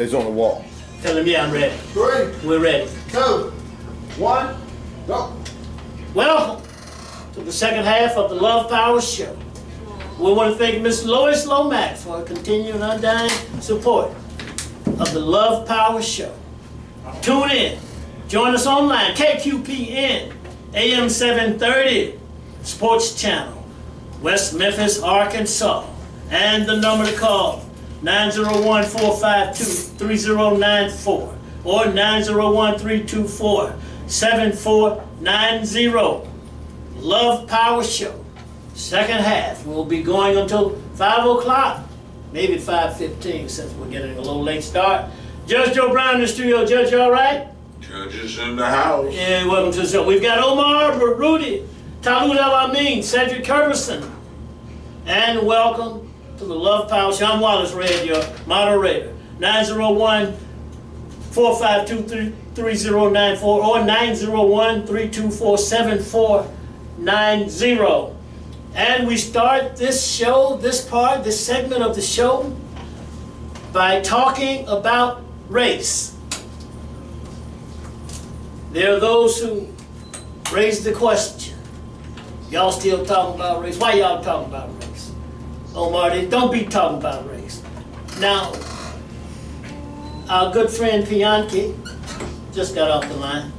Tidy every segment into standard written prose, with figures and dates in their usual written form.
It's on the wall. Tell him, yeah, I'm ready. 3, We're ready. 2, 1, go. Welcome to the second half of the Love Power Show. We want to thank Miss Lois Lomax for her continued undying support of the Love Power Show. Tune in. Join us online, KQPN, AM 730, Sports Channel, West Memphis, Arkansas. And the number to call, 901-452-3094 or 901-324-7490. Love Power Show. Second half will be going until 5 o'clock, maybe 5:15 since we're getting a little late start. Judge Joe Brown in the studio. Judge, you all right? Judge is in the house. Yeah, welcome to the show. We've got Omar, Baruti, Talut, Amin, Cedric, curbison. And welcome to the Love Power Show. I'm Wallace Red, your moderator. 901-452-3094 or 901-324-7490. And we start this show, this segment of the show, by talking about race. There are those who raise the question, y'all still talking about race? Why y'all talking about race? Omar, don't be talking about race. Now, our good friend Pianki just got off the line.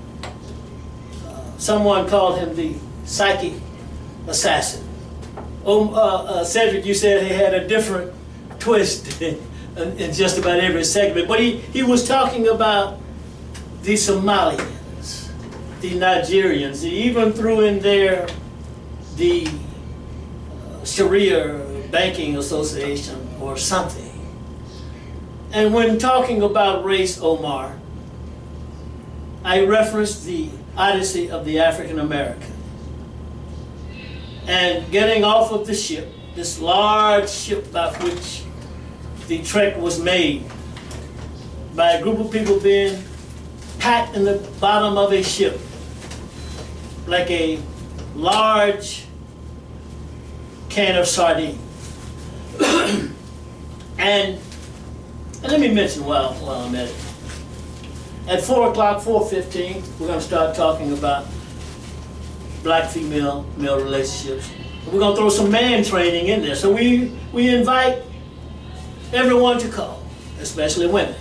Someone called him the psychic assassin. Cedric, you said he had a different twist in just about every segment, but he was talking about the Somalians, the Nigerians. He even threw in there the Sharia Banking Association or something. And when talking about race, Omar, I referenced the Odyssey of the African American. And getting off of the ship, this large ship by which the trek was made, by a group of people being packed in the bottom of a ship, like a large can of sardine. and let me mention while I'm at it. At 4 o'clock, 4:15, we're going to start talking about black-female male relationships. We're going to throw some man training in there. So we invite everyone to call, especially women.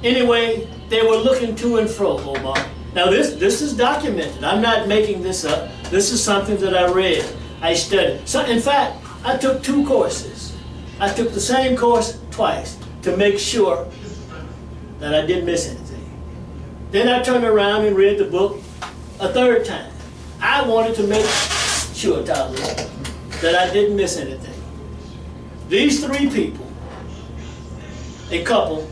Anyway, they were looking to and fro, Omar. Now this is documented. I'm not making this up. This is something that I read, I studied. So in fact, I took 2 courses. I took the same course twice to make sure that I didn't miss anything. Then I turned around and read the book a 3rd time. I wanted to make sure, Talut, that I didn't miss anything. These 3 people, a couple,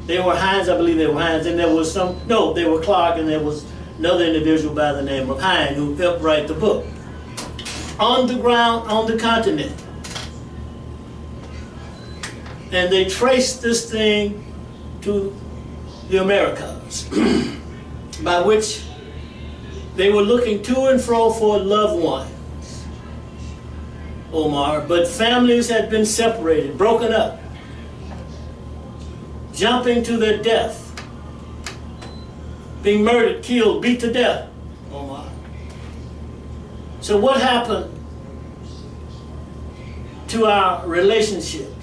they were Hines, I believe they were Hines, and there was they were Clark, and there was another individual by the name of Hines who helped write the book. On the ground, on the continent. And they traced this thing to the Americas, by which they were looking to and fro for loved ones, Omar, but families had been separated, broken up, jumping to their death, being murdered, killed, beat to death, Omar. So what happened to our relationships?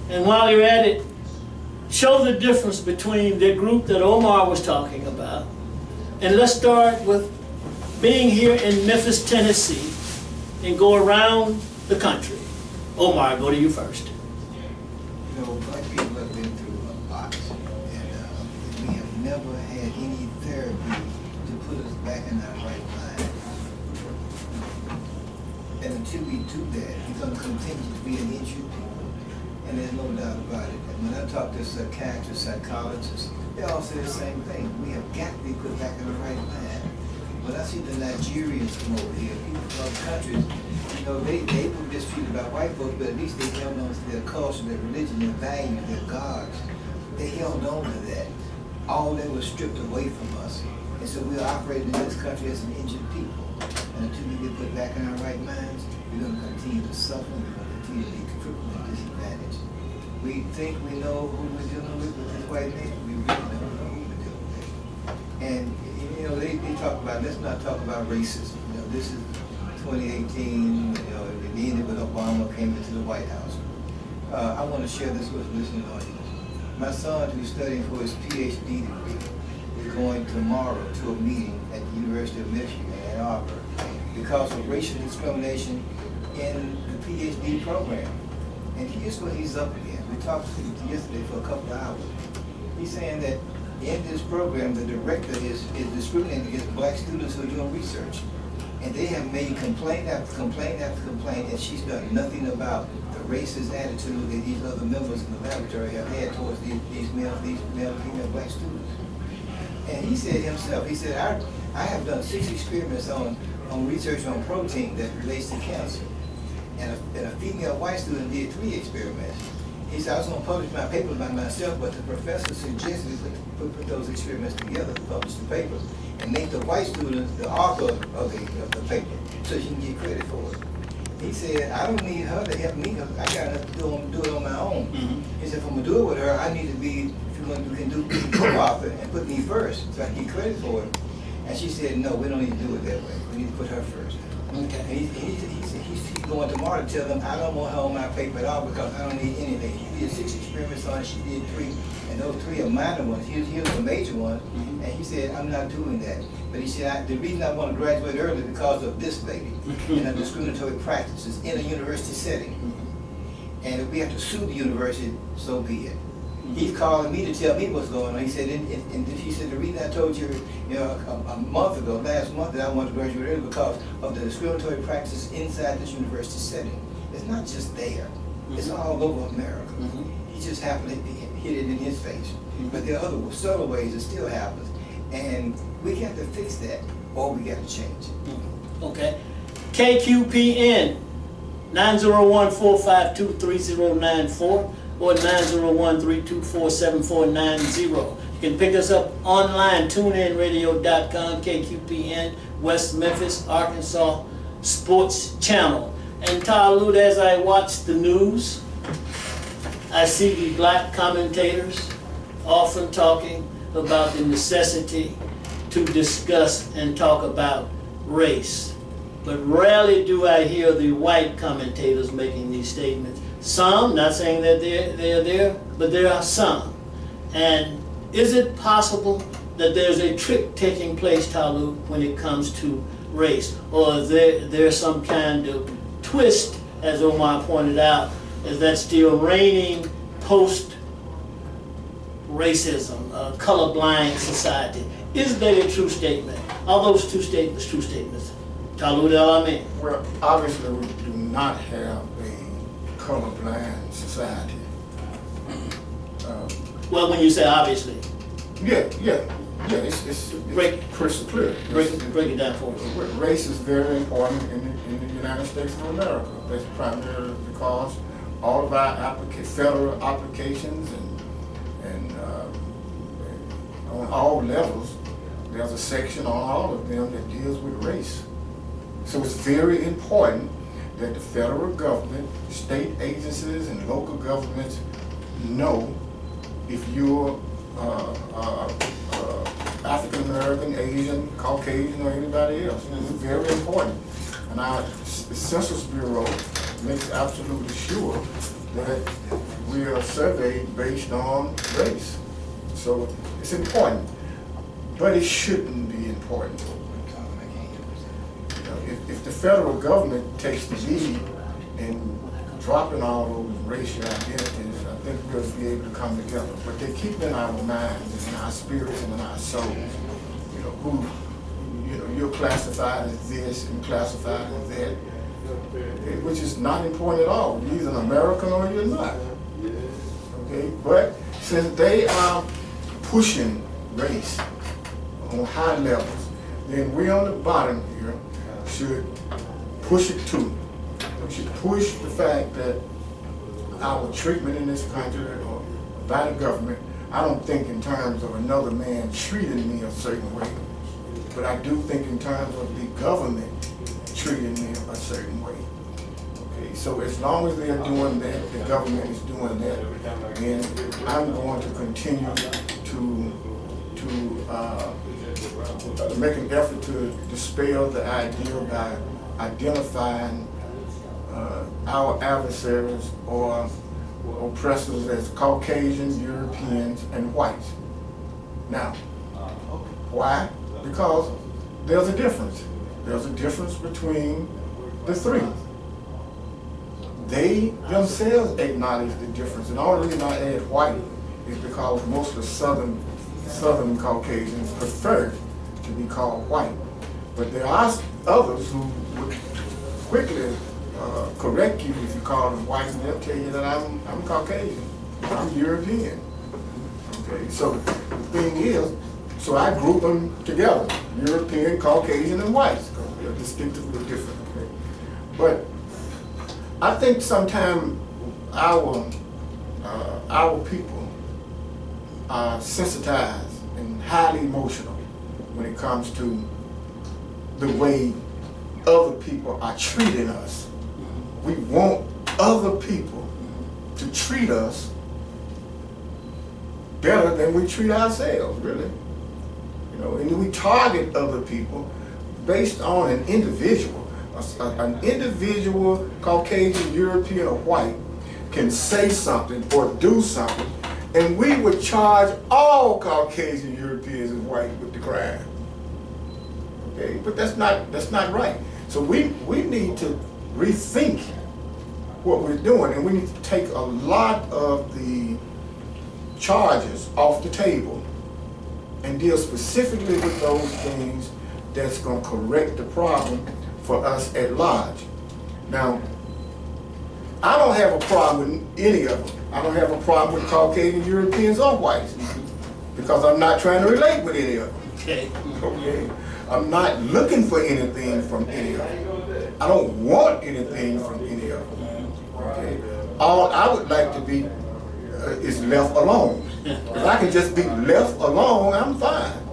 And while you're at it, show the difference between the group that Omar was talking about. And let's start with being here in Memphis, Tennessee, and go around the country. Omar, go to you first. You know, black people have been through a lot, and we have never had any therapy to put us back in our right mind. And until we do that, we're going to continue to be an injured people. And there's no doubt about it. And when I talk to psychiatrists, psychologists, they all say the same thing. We have got to be put back in the right mind. When I see the Nigerians come over here, people from other countries, you know, they were mistreated by white folks, but at least they held on to their culture, their religion, their values, their gods. They held on to that. All that was stripped away from us. And so we are operating in this country as an injured people. And until we get put back in our right minds, we're continue to suffer. We're going to continue to be crippled and disadvantaged. We think we know who we're dealing with this white man. We really don't know who we're dealing with. And, you know, they talk about, let's not talk about racism. You know, this is 2018, you know, it ended when Obama came into the White House. I want to share this with the listening audience. My son, who's studying for his PhD degree, is going tomorrow to a meeting at the University of Michigan in Ann Arbor because of racial discrimination in the PhD program. And here's what he's up against. We talked to him yesterday for a couple of hours. He's saying that in this program, the director is discriminating against black students who are doing research. And they have made complaint after complaint after complaint, and she's done nothing about the racist attitude that these other members in the laboratory have had towards these male, female black students. And he said himself, he said, I have done 6 experiments on research on protein that relates to cancer. And a female white student did 3 experiments. He said, I was going to publish my paper by myself, but the professor suggested we put those experiments together to publish the paper and make the white students the author of the paper so she can get credit for it. He said, I don't need her to help me because I got to do it on my own. Mm-hmm. He said, if I'm going to do it with her, I need to be, if you're going to do co-author and put me first so I can get credit for it. And she said, no, we don't need to do it that way. We need to put her first. Okay. He's going tomorrow to tell them I don't want her on my paper at all because I don't need anything. He did 6 experiments on it, she did 3, and those 3 are minor ones. Here's a major one, mm-hmm. And he said, I'm not doing that. But he said, the reason I want to graduate early is because of this lady and her discriminatory practices in a university setting. Mm-hmm. And if we have to sue the university, so be it. He's calling me to tell me what's going on. He said, and he said, the reason I told you, a month ago, last month, that I wanted to graduate early because of the discriminatory practices inside this university setting. It's not just there. It's all over America. He just happened to hit it in his face. But there are other subtle ways it still happens. And we have to fix that, or we got to change it. Okay. KQPN, 901-452-3094. or 901-324-7490. You can pick us up online, tuneinradio.com, KQPN, West Memphis, Arkansas Sports Channel. And Talut, as I watch the news, I see the black commentators often talking about the necessity to discuss and talk about race. But rarely do I hear the white commentators making these statements. Some, not saying that they're there, but there are some. And is it possible that there's a trick taking place, Talut, when it comes to race? Or is there some kind of twist, as Omar pointed out, is that still reigning post-racism, colorblind society? Is that a true statement? Are those 2 statements true statements? Talut Amin. Well, obviously we do not have a colorblind society. Well, when you say obviously. Yeah, it's crystal clear. Break it down for us. Race is very important in the United States of America. That's primarily because all of our federal applications and on all levels, there's a section on all of them that deals with race. So it's very important that the federal government, state agencies, and local governments know if you're African American, Asian, Caucasian, or anybody else. It's very important. And our Census Bureau makes absolutely sure that we are surveyed based on race. So it's important, but it shouldn't be important. If the federal government takes the lead in dropping all those racial identities, I think we'll be able to come together. But they keep in our minds and in our spirits and in our souls, you're classified as this and classified as that, which is not important at all. You're either an American or you're not. Okay, but since they are pushing race on high levels, then we on the bottom here should push it too. We should push the fact that our treatment in this country or by the government, I don't think in terms of another man treating me a certain way, but I do think in terms of the government treating me a certain way. Okay, So as long as they're doing that, the government is doing that, then I'm going to continue to make an effort to dispel the idea by identifying our adversaries or oppressors as Caucasian, Europeans, and whites. Now, why? Because there's a difference. There's a difference between the three. They themselves acknowledge the difference. And the only reason I add white is because most of the Southern Caucasians prefer to be called white. But there are others who would quickly correct you if you call them white, and they'll tell you that I'm Caucasian, I'm European. Okay, so the thing is, so I group them together, European, Caucasian, and whites, because they're distinctively different. Okay? But I think sometimes our people are sensitized and highly emotional when it comes to the way other people are treating us. We want other people to treat us better than we treat ourselves, really. You know, and we target other people based on an individual. An individual, Caucasian, European, or white, can say something or do something, and we would charge all Caucasian, Europeans, and white with the crime. Okay, but that's not right. So we need to rethink what we're doing, and we need to take a lot of the charges off the table and deal specifically with those things that's going to correct the problem for us at large. Now, I don't have a problem with any of them. I don't have a problem with Caucasian, Europeans, or whites, because I'm not trying to relate with any of them. Okay. Okay? I'm not looking for anything from any of them. I don't want anything from any of them. Okay? All I would like to be is left alone. If I can just be left alone, I'm fine.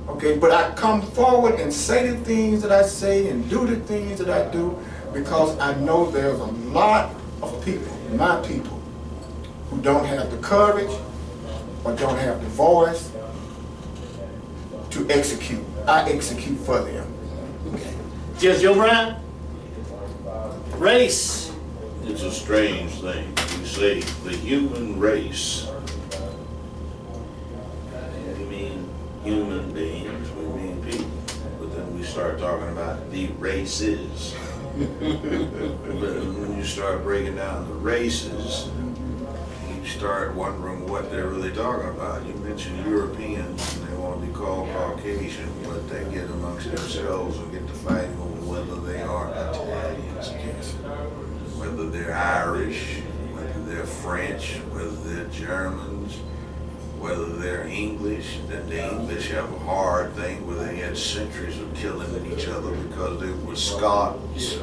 Okay, but I come forward and say the things that I say and do the things that I do because I know there's a lot of people, my people, who don't have the courage or don't have the voice to execute. I execute for them. Okay. Judge O'Brien? Race. It's a strange thing. You say the human race. We mean human beings, we mean people. But then we start talking about the races. But when you start breaking down the races, you start wondering what they're really talking about. You mentioned Europeans, and they want to be called Caucasian, but they get amongst themselves and get to fighting over whether they are Italians, whether they're Irish, whether they're French, whether they're Germans, whether they're English. Then the English have a hard thing where they had centuries of killing each other because they were Scots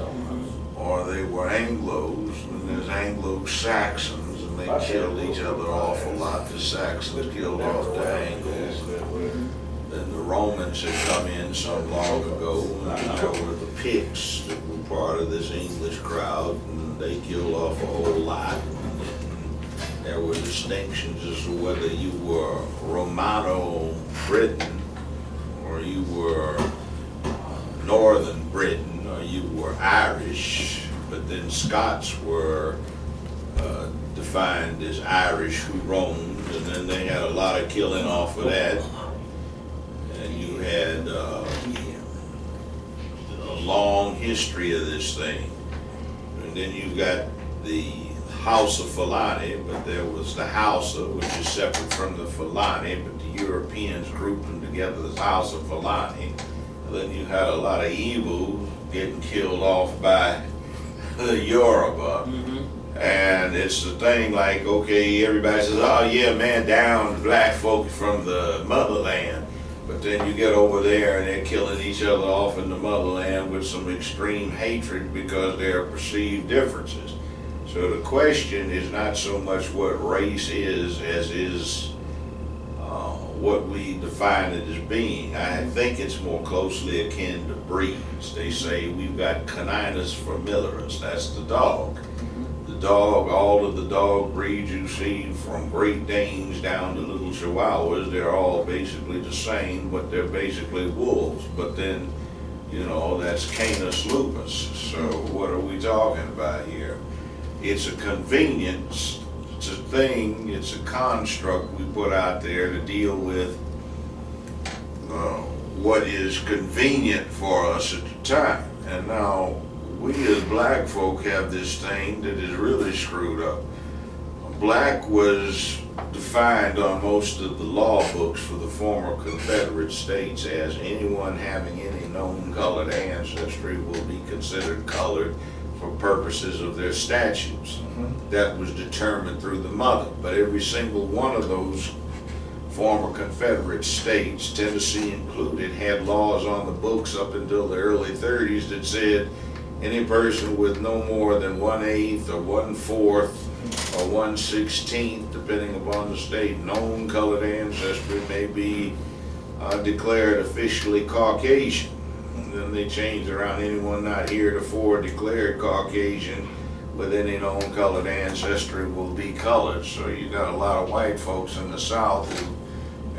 or they were Anglos, and there's Anglo-Saxons, and they killed each other off a lot. The Saxons killed off the Angles. Then the Romans had come in some long ago, and there were the Picts that were part of this English crowd, and they killed off a whole lot. There were distinctions as to whether you were Romano Britain or you were Northern Britain or you were Irish, but then Scots were defined as Irish who roamed, and then they had a lot of killing off of that. And you had a long history of this thing. And then you've got the House of Fulani, but there was the Hausa, which is separate from the Fulani, but the Europeans grouped them together as House of Fulani. And then you had a lot of Igbo getting killed off by the Yoruba. And it's the thing like, okay, everybody says, oh yeah, man, down black folk from the motherland. But then you get over there and they're killing each other off in the motherland with some extreme hatred because there are perceived differences. So the question is not so much what race is, as is what we define it as being. I think it's more closely akin to breeds. They say we've got Caninus familiaris, that's the dog. The dog, all of the dog breeds you see, from Great Danes down to little Chihuahuas, they're all basically the same, but they're basically wolves. But then, you know, that's Canis lupus. So what are we talking about here? It's a convenience, it's a thing, it's a construct we put out there to deal with what is convenient for us at the time. And now, we as black folk have this thing that is really screwed up. Black was defined on most of the law books for the former Confederate states as anyone having any known colored ancestry will be considered colored for purposes of their statutes. That was determined through the mother. But every single one of those former Confederate states, Tennessee included, had laws on the books up until the early 30s that said any person with no more than 1/8 or 1/4 or 1/16, depending upon the state, known colored ancestry may be declared officially Caucasian. And then they changed around anyone not heretofore declared Caucasian with any known colored ancestry will be colored. So you got a lot of white folks in the South who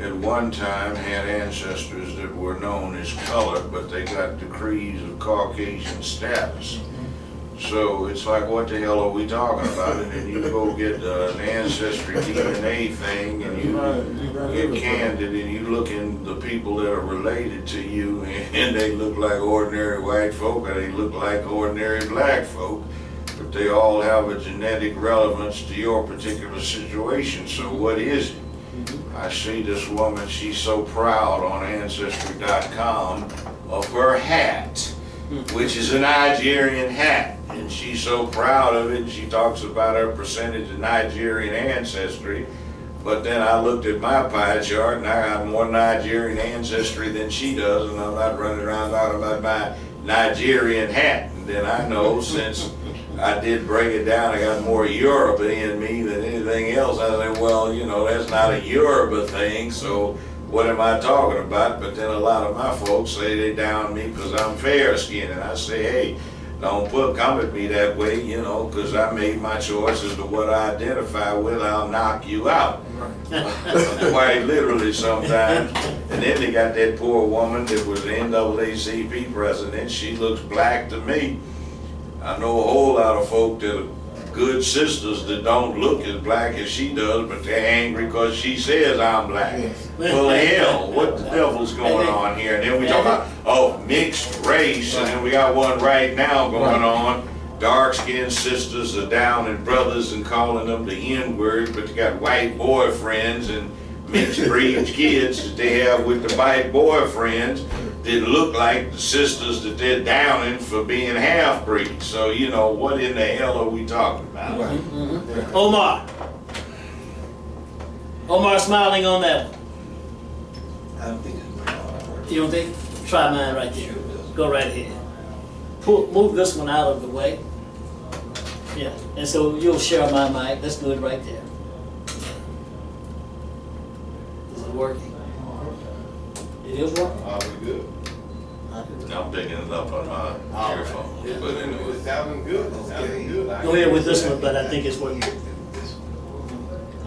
at one time had ancestors that were known as colored, but they got decrees of Caucasian status. So it's like, what the hell are we talking about? And then you go get an ancestry DNA thing and you get candid and you look in the people that are related to you and they look like ordinary white folk or they look like ordinary black folk, but they all have a genetic relevance to your particular situation. So what is it? I see this woman, she's so proud on Ancestry.com of her hat, which is a Nigerian hat. And she's so proud of it, she talks about her percentage of Nigerian ancestry. But then I looked at my pie chart and I got more Nigerian ancestry than she does, and I'm not running around talking about my Nigerian hat. And then I know, since I did break it down, I got more Yoruba in me than anything else. I said, well, you know, that's not a Yoruba thing, so what am I talking about? But then a lot of my folks say they down me because I'm fair skinned, and I say, hey, don't come at me that way, you know, because I made my choice as to what I identify with. I'll knock you out. Quite literally sometimes. And then they got that poor woman that was the NAACP president. She looks black to me. I know a whole lot of folk that are good sisters that don't look as black as she does, but they're angry because she says I'm black. Well, hell, what the devil's going on here? And then we talk about, oh, mixed race, and then we got one right now going on. Dark-skinned sisters are down and brothers and calling them the N-word, but they got white boyfriends and mixed breed kids that they have with the white boyfriends that look like the sisters that they're downing for being half-breeds. So, you know, what in the hell are we talking about? Omar. Omar smiling on that one. I don't think it's You don't think? Try mine right there. Go right ahead. Move this one out of the way. Yeah, and so you'll share my mic. Let's do it right there. Is it working? It is working? Are we good? I'm picking it up on my earphone. But anyway. It's sounding good. It's sounding good. Go ahead with this one, but I think it's working.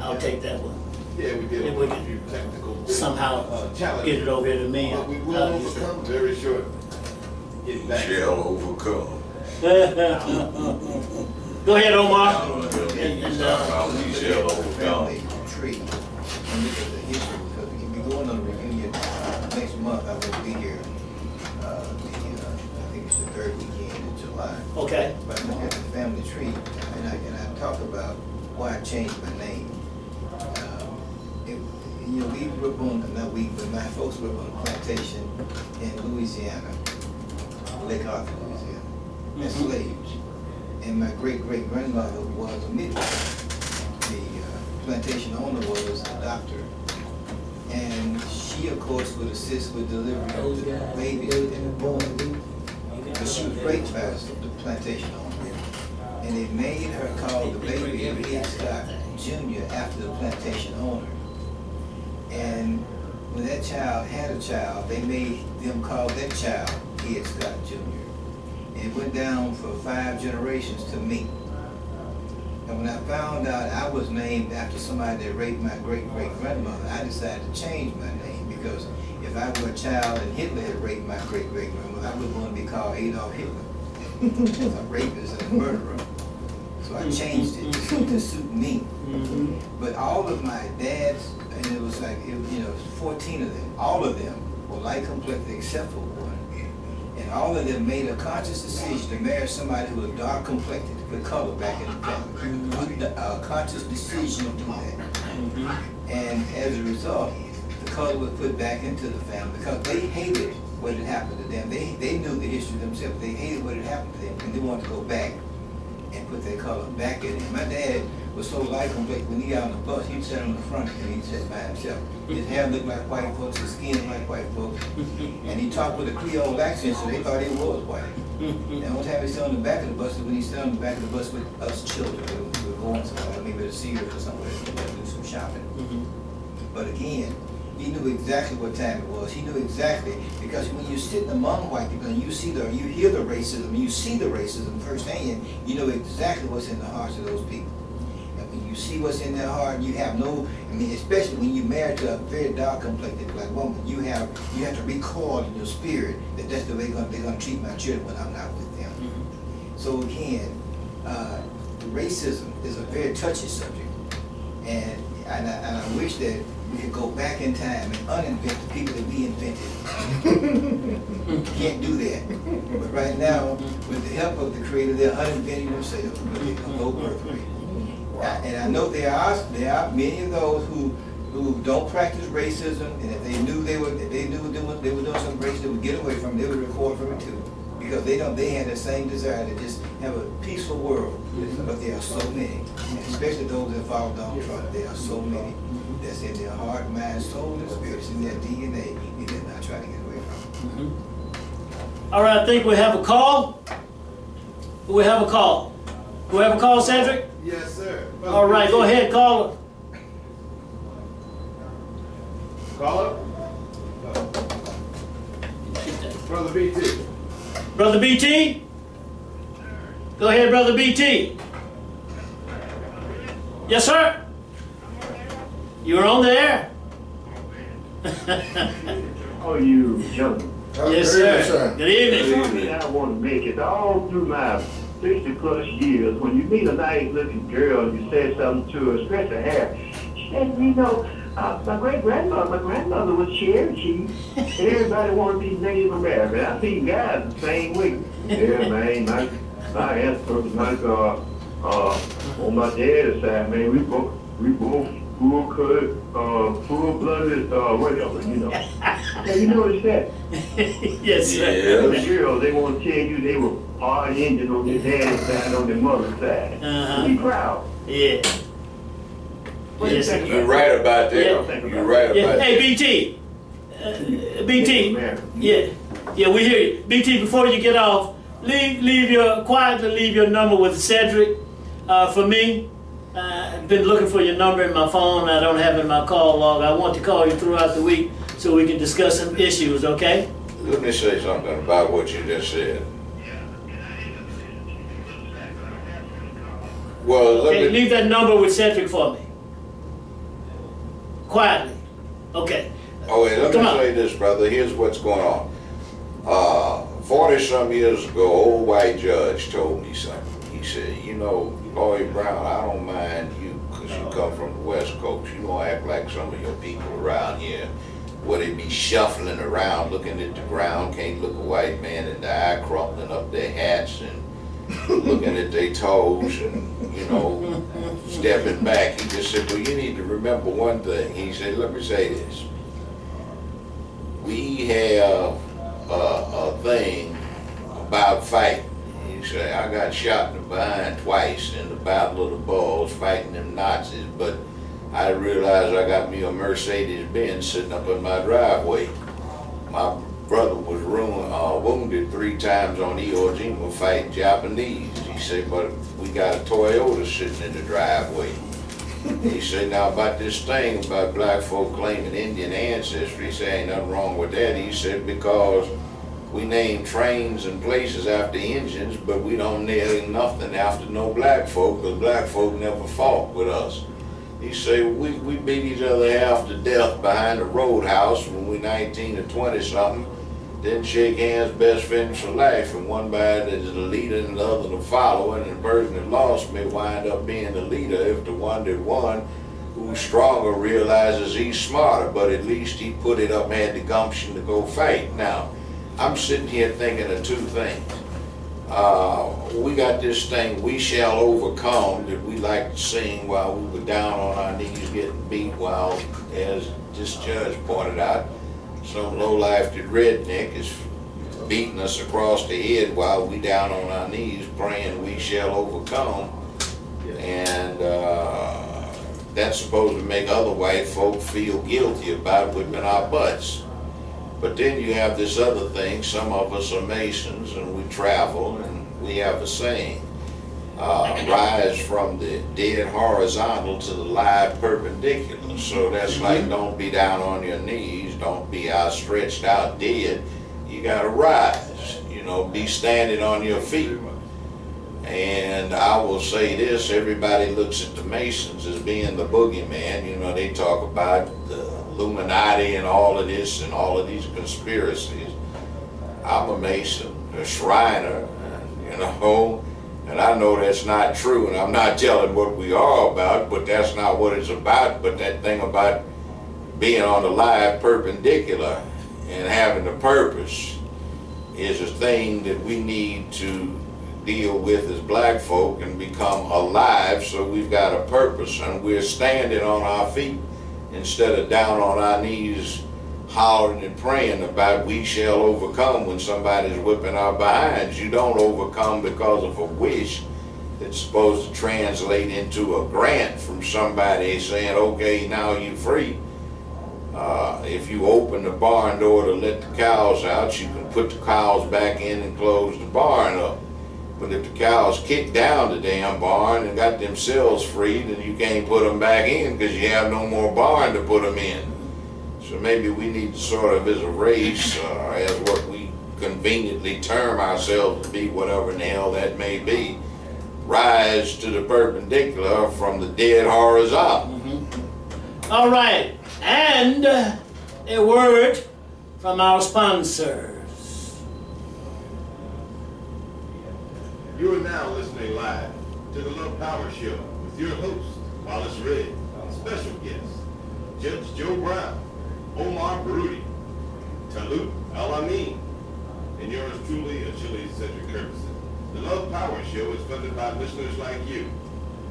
I'll take that one. Yeah, we did If we a can few technical somehow challenges. get it over here to me. But we will overcome very shortly. Get back. Shall overcome. Go ahead, Omar. How we shall overcome. family tree. And look at the history, because we be going on a reunion next month. I will be here. I think it's the third weekend in July. Okay. But I look at the family tree, and I talk about why I changed my name. You know, we grew up on, not we, but my folks grew up on a plantation in Louisiana, Lake Arthur, Louisiana, as slaves. And my great-great-grandmother was a midwife. The plantation owner was a doctor. And she, of course, would assist with delivery of the babies that were born. But she was great fast, the plantation owner. And they made her call the baby Scott Jr. after the plantation owner. And when that child had a child, they made them call that child Ed Scott Jr. And it went down for 5 generations to me. And when I found out I was named after somebody that raped my great-great-grandmother, I decided to change my name, because if I were a child and Hitler had raped my great-great-grandmother, I wouldn't want to be called Adolf Hitler, a rapist and a murderer. So I changed it to suit me. But all of my dads, and it was like, 14 of them, all of them were light complected except for one. And all of them made a conscious decision to marry somebody who was dark complected, to put color back in the family. A conscious decision to do that. And as a result, the color was put back into the family, because they hated what had happened to them. They knew the history themselves. They hated what had happened to them, and they wanted to go back and put their color back in it. My dad was so light complected, when he got on the bus, he'd sit on the front and he'd sit by himself. His hair looked like white folks, his skin like white folks, and he talked with a Creole accent, so they thought he was white. And one time he sat on the back of the bus, when he sat on the back of the bus with us children, we were going somewhere, maybe to Sears or somewhere, to do some shopping. But again, he knew exactly what time it was. He knew exactly, because when you're sitting among white people and you hear the racism, you see the racism firsthand, you know exactly what's in the hearts of those people. And when you see what's in their heart, you have no, especially when you're married to a very dark complected black woman, you have to recoil in your spirit that that's the way they're going to treat my children when I'm not with them. So again, racism is a very touchy subject, and I wish that we could go back in time and uninvent the people that we invented. Can't do that. But right now, with the help of the Creator, they're uninventing themselves with a low birth rate. And I know there are many of those who don't practice racism, and if they knew they were doing some racism, they would get away from it. They would record from it too, because they had the same desire to just have a peaceful world. But there are so many, and especially those that follow Donald Trump. There are so many that's in their heart, mind, soul, and spirit. It's in their DNA, and they're not trying to get away from it. All right, I think we have a call. We have a call. Do we have a call, Cedric? Yes, sir. All right, go ahead, call. Caller? Brother BT. Brother BT? Go ahead, Brother BT. Yes, sir? You're on the air. Oh, you gentlemen. Yes, sir. Good evening. Something I want to make it all through my 60+ years. When you meet a nice looking girl, you say something to her, stretch her hair. She said, my grandmother was Cherokee. Everybody wanted to be Native American. I think guys the same way. Yeah, man, my ancestors, on my dad's side, man, we both full-blooded, whatever, Now, you notice that? Yes, sir. Yeah. The girls, they want to tell you they were hard Indian on their dad's side, on their mother's side. Be proud. Yeah. What do you think You're about right about that. Yeah. You're right about that. Hey, BT. BT. Yeah, we hear you. BT, before you get off, quietly leave your number with Cedric for me. I've been looking for your number in my phone. I don't have it in my call log. I want to call you throughout the week so we can discuss some issues, okay? Let me say something about what you just said. Well, Okay, leave that number with Cedric for me. Quietly. Okay. Oh, wait, let me Come on. say this, brother. Here's what's going on. 40-some years ago, old white judge told me something. He said, Lloyd Brown, I don't mind you because you come from the West Coast. You don't act like some of your people around here where they be shuffling around, looking at the ground, can't look a white man in the eye, crumpling up their hats and looking at their toes and, stepping back. He just said, well, you need to remember one thing. He said, let me say this. We have a thing about fighting. He said, I got shot in the behind twice in the Battle of the Bulge fighting them Nazis, but I realized I got me a Mercedes-Benz sitting up in my driveway. My brother was wounded 3 times on Iwo Jima fighting Japanese. He said, but we got a Toyota sitting in the driveway. He said, now about this thing about black folk claiming Indian ancestry, he said ain't nothing wrong with that. He said because we name trains and places after engines, but we don't name nothing after no black folk, because black folk never fought with us. He said we beat each other half to death behind the roadhouse when we 19 or 20 something. Didn't shake hands, best friends for life, and one by is the leader and the other the follower, and the person that lost may wind up being the leader if the one that won, who's stronger, realizes he's smarter, but at least he put it up and had the gumption to go fight. Now, I'm sitting here thinking of two things. We got this thing, we shall overcome, that we like to sing while we were down on our knees getting beat, while, as this judge pointed out, some low-lifed redneck is beating us across the head while we down on our knees praying we shall overcome. And that's supposed to make other white folk feel guilty about whipping our butts. But then you have this other thing, some of us are Masons and we travel, and we have a saying, rise from the dead horizontal to the live perpendicular. So that's like, don't be down on your knees, don't be outstretched out dead. You gotta rise, you know, be standing on your feet. And I will say this, everybody looks at the Masons as being the boogeyman. You know, they talk about the Illuminati and all of this and all of these conspiracies. I'm a Mason, a Shriner, and, you know, and I know that's not true, and I'm not telling what we are about, but that's not what it's about. But that thing about being on the live perpendicular and having a purpose is a thing that we need to deal with as black folk and become alive, so we've got a purpose, and we're standing on our feet instead of down on our knees hollering and praying about we shall overcome when somebody's whipping our behinds. You don't overcome because of a wish that's supposed to translate into a grant from somebody saying, okay, now you're free. If you open the barn door to let the cows out, you can put the cows back in and close the barn up. But if the cows kick down the damn barn and got themselves free, then you can't put them back in because you have no more barn to put them in. So maybe we need to sort of, as a race, as what we conveniently term ourselves to be, whatever in the hell that may be, rise to the perpendicular from the dead horizontal. All right, and a word from our sponsors. You are now listening live to the Love Power Show with your host, Wallace Red, and special guests, Judge Joe Brown, Omar Baruti, Talut Amin, and yours truly, Achilles Cedric Curbison. The Love Power Show is funded by listeners like you.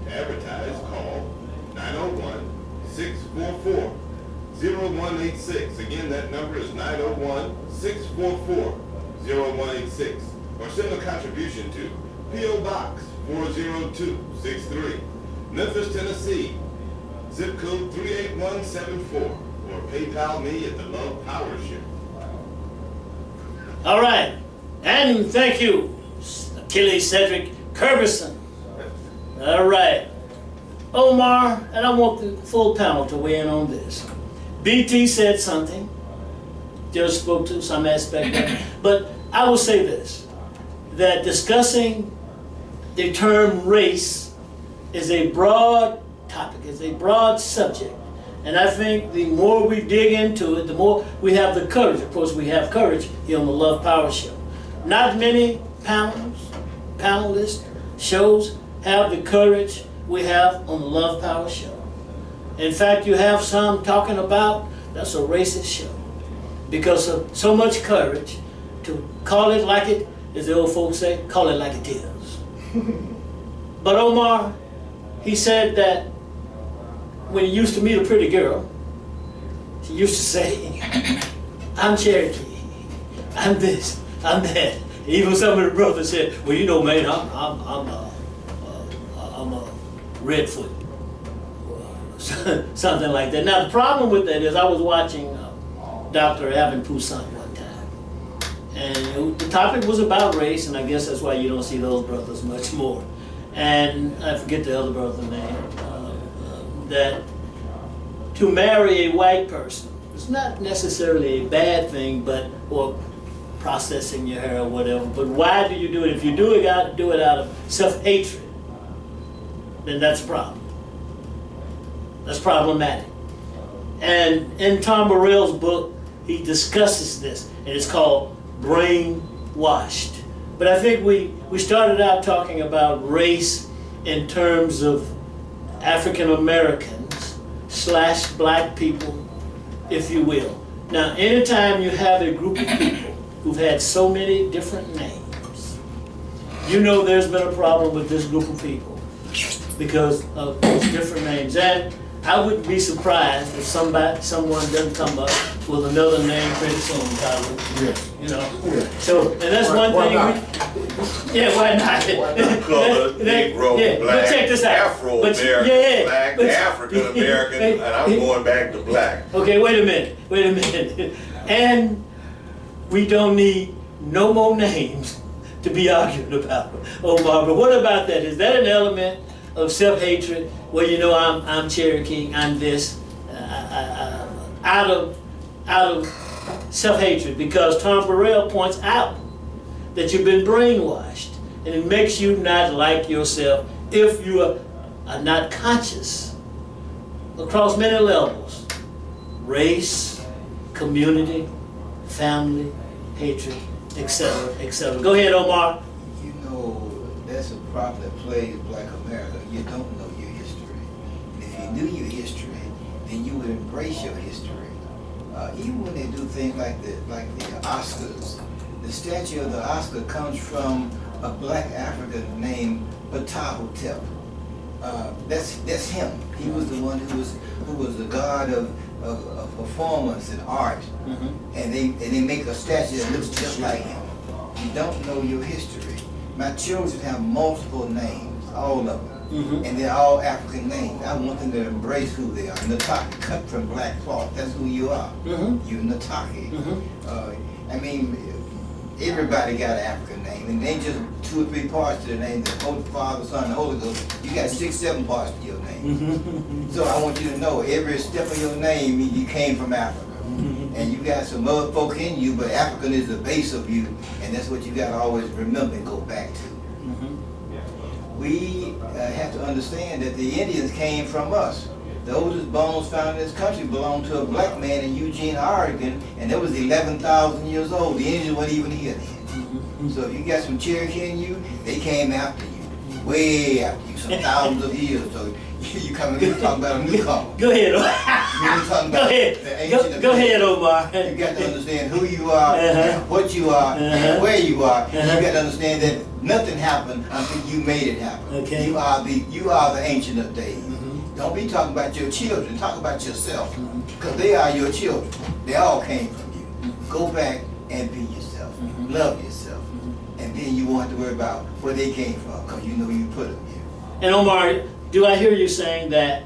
To advertise, call 901-644-0186. Again, that number is 901-644-0186. Or send a contribution to P.O. Box 40263, Memphis, Tennessee, zip code 38174. Or PayPal me at the Love Power Show. All right, and thank you, Achilles Cedric Curbison. All right, Omar, and I want the full panel to weigh in on this. BT said something, just spoke to some aspect of it, but I will say this, that discussing the term race is a broad topic, is a broad subject. And I think the more we dig into it, the more we have the courage. Of course, we have courage here on the Love Power Show. Not many panelists, shows have the courage we have on the Love Power Show. In fact, you have some talking about that's a racist show because of so much courage to call it like it, as the old folks say, call it like it is. But Omar, he said that when he used to meet a pretty girl, he used to say, I'm Cherokee, I'm this, I'm that. Even some of the brothers said, well, you know, man, I'm a Redfoot, something like that. Now, the problem with that is I was watching Dr. Amin Poussin one time, and the topic was about race, and I guess that's why you don't see those brothers much more. And I forget the other brother's name. that to marry a white person is not necessarily a bad thing, but or processing your hair or whatever. But why do you do it? If you do it out of self-hatred, then that's a problem. That's problematic. And in Tom Burrell's book, he discusses this, and it's called Brainwashed. But I think we started out talking about race in terms of African Americans / black people, if you will. Now, anytime you have a group of people who've had so many different names, you know there's been a problem with this group of people because of those different names. And I wouldn't be surprised if someone doesn't come up with another name pretty soon, Talut. Yes. You know? Yeah. So, and that's Why thing not? yeah, why not? Colored, Negro, But check this out. Afro-American, black, African-American, and I'm going back to black. Okay, wait a minute. And we don't need no more names to be arguing about, Omar. But what about that? Is that an element of self-hatred? Well, you know, I'm Cherokee, I'm this, out of self-hatred, because Tom Burrell points out that you've been brainwashed, and it makes you not like yourself if you are not conscious across many levels: race, community, family, hatred, etc., etc. Go ahead, Omar. You know, that's a problem that plagues Black America. You don't know your history. And if you knew your history, then you would embrace your history. Even when they do things like the Oscars, the statue of the Oscar comes from a black African named Batahotep. That's him. He was the one who was the god of performance and art. Mm-hmm. and they make a statue that looks just like him. You don't know your history. My children have multiple names, all of them. Mm-hmm. And they're all African names. I want them to embrace who they are. Nataki, cut from black cloth. That's who you are. Mm-hmm. You're Nataki. Mm-hmm. I mean, everybody got an African name, and they just 2 or 3 parts to the name. The Father, Son, and Holy Ghost. You got 6, 7 parts to your name. Mm-hmm. So I want you to know every step of your name, you came from Africa. Mm-hmm. And you got some other folk in you, but African is the base of you, and that's what you got to always remember and go back to. We have to understand that the Indians came from us. The oldest bones found in this country belonged to a black man in Eugene, Oregon, and that was 11,000 years old. The Indians weren't even here then. So if you got some Cherokee in you, they came after you, way after you, some thousands of years. So you come and talk about a newcomer. Go ahead. Go ahead, Omar. You got to understand who you are, what you are, and where you are. You got to understand that nothing happened until you made it happen. Okay. You are the Ancient of Days. Mm-hmm. Don't be talking about your children. Talk about yourself, because they are your children. They all came from you. Mm-hmm. Go back and be yourself. Mm-hmm. Love yourself, and then you won't have to worry about where they came from, because you know you put them here. And Omar, do I hear you saying that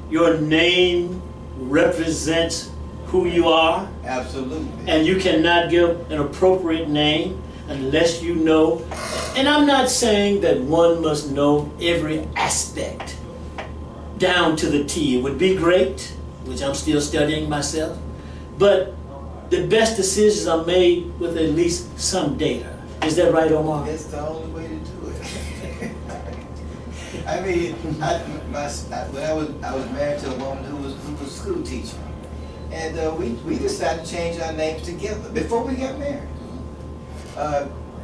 your name represents who you are? Absolutely. And you cannot give an appropriate name unless you know. And I'm not saying that one must know every aspect down to the T. It would be great, which I'm still studying myself, but the best decisions are made with at least some data. Is that right, Omar? That's the only way to do it. I mean, when I was married to a woman who was a school teacher, and we decided to change our names together before we got married.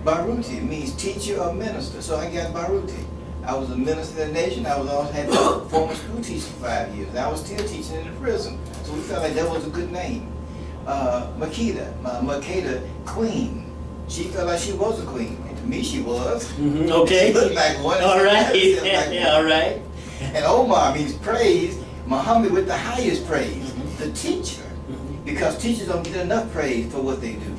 Baruti means teacher or minister, so I got Baruti. I was a minister of the nation. I was also had a former school teacher for 5 years. And I was still teaching in the prison, so we felt like that was a good name. Makeda, queen. She felt like she was a queen. And to me, she was. Mm-hmm, okay. She looked like one. All right. Yeah, all right. And Omar means praise. Muhammad with the highest praise. The teacher. Because teachers don't get enough praise for what they do.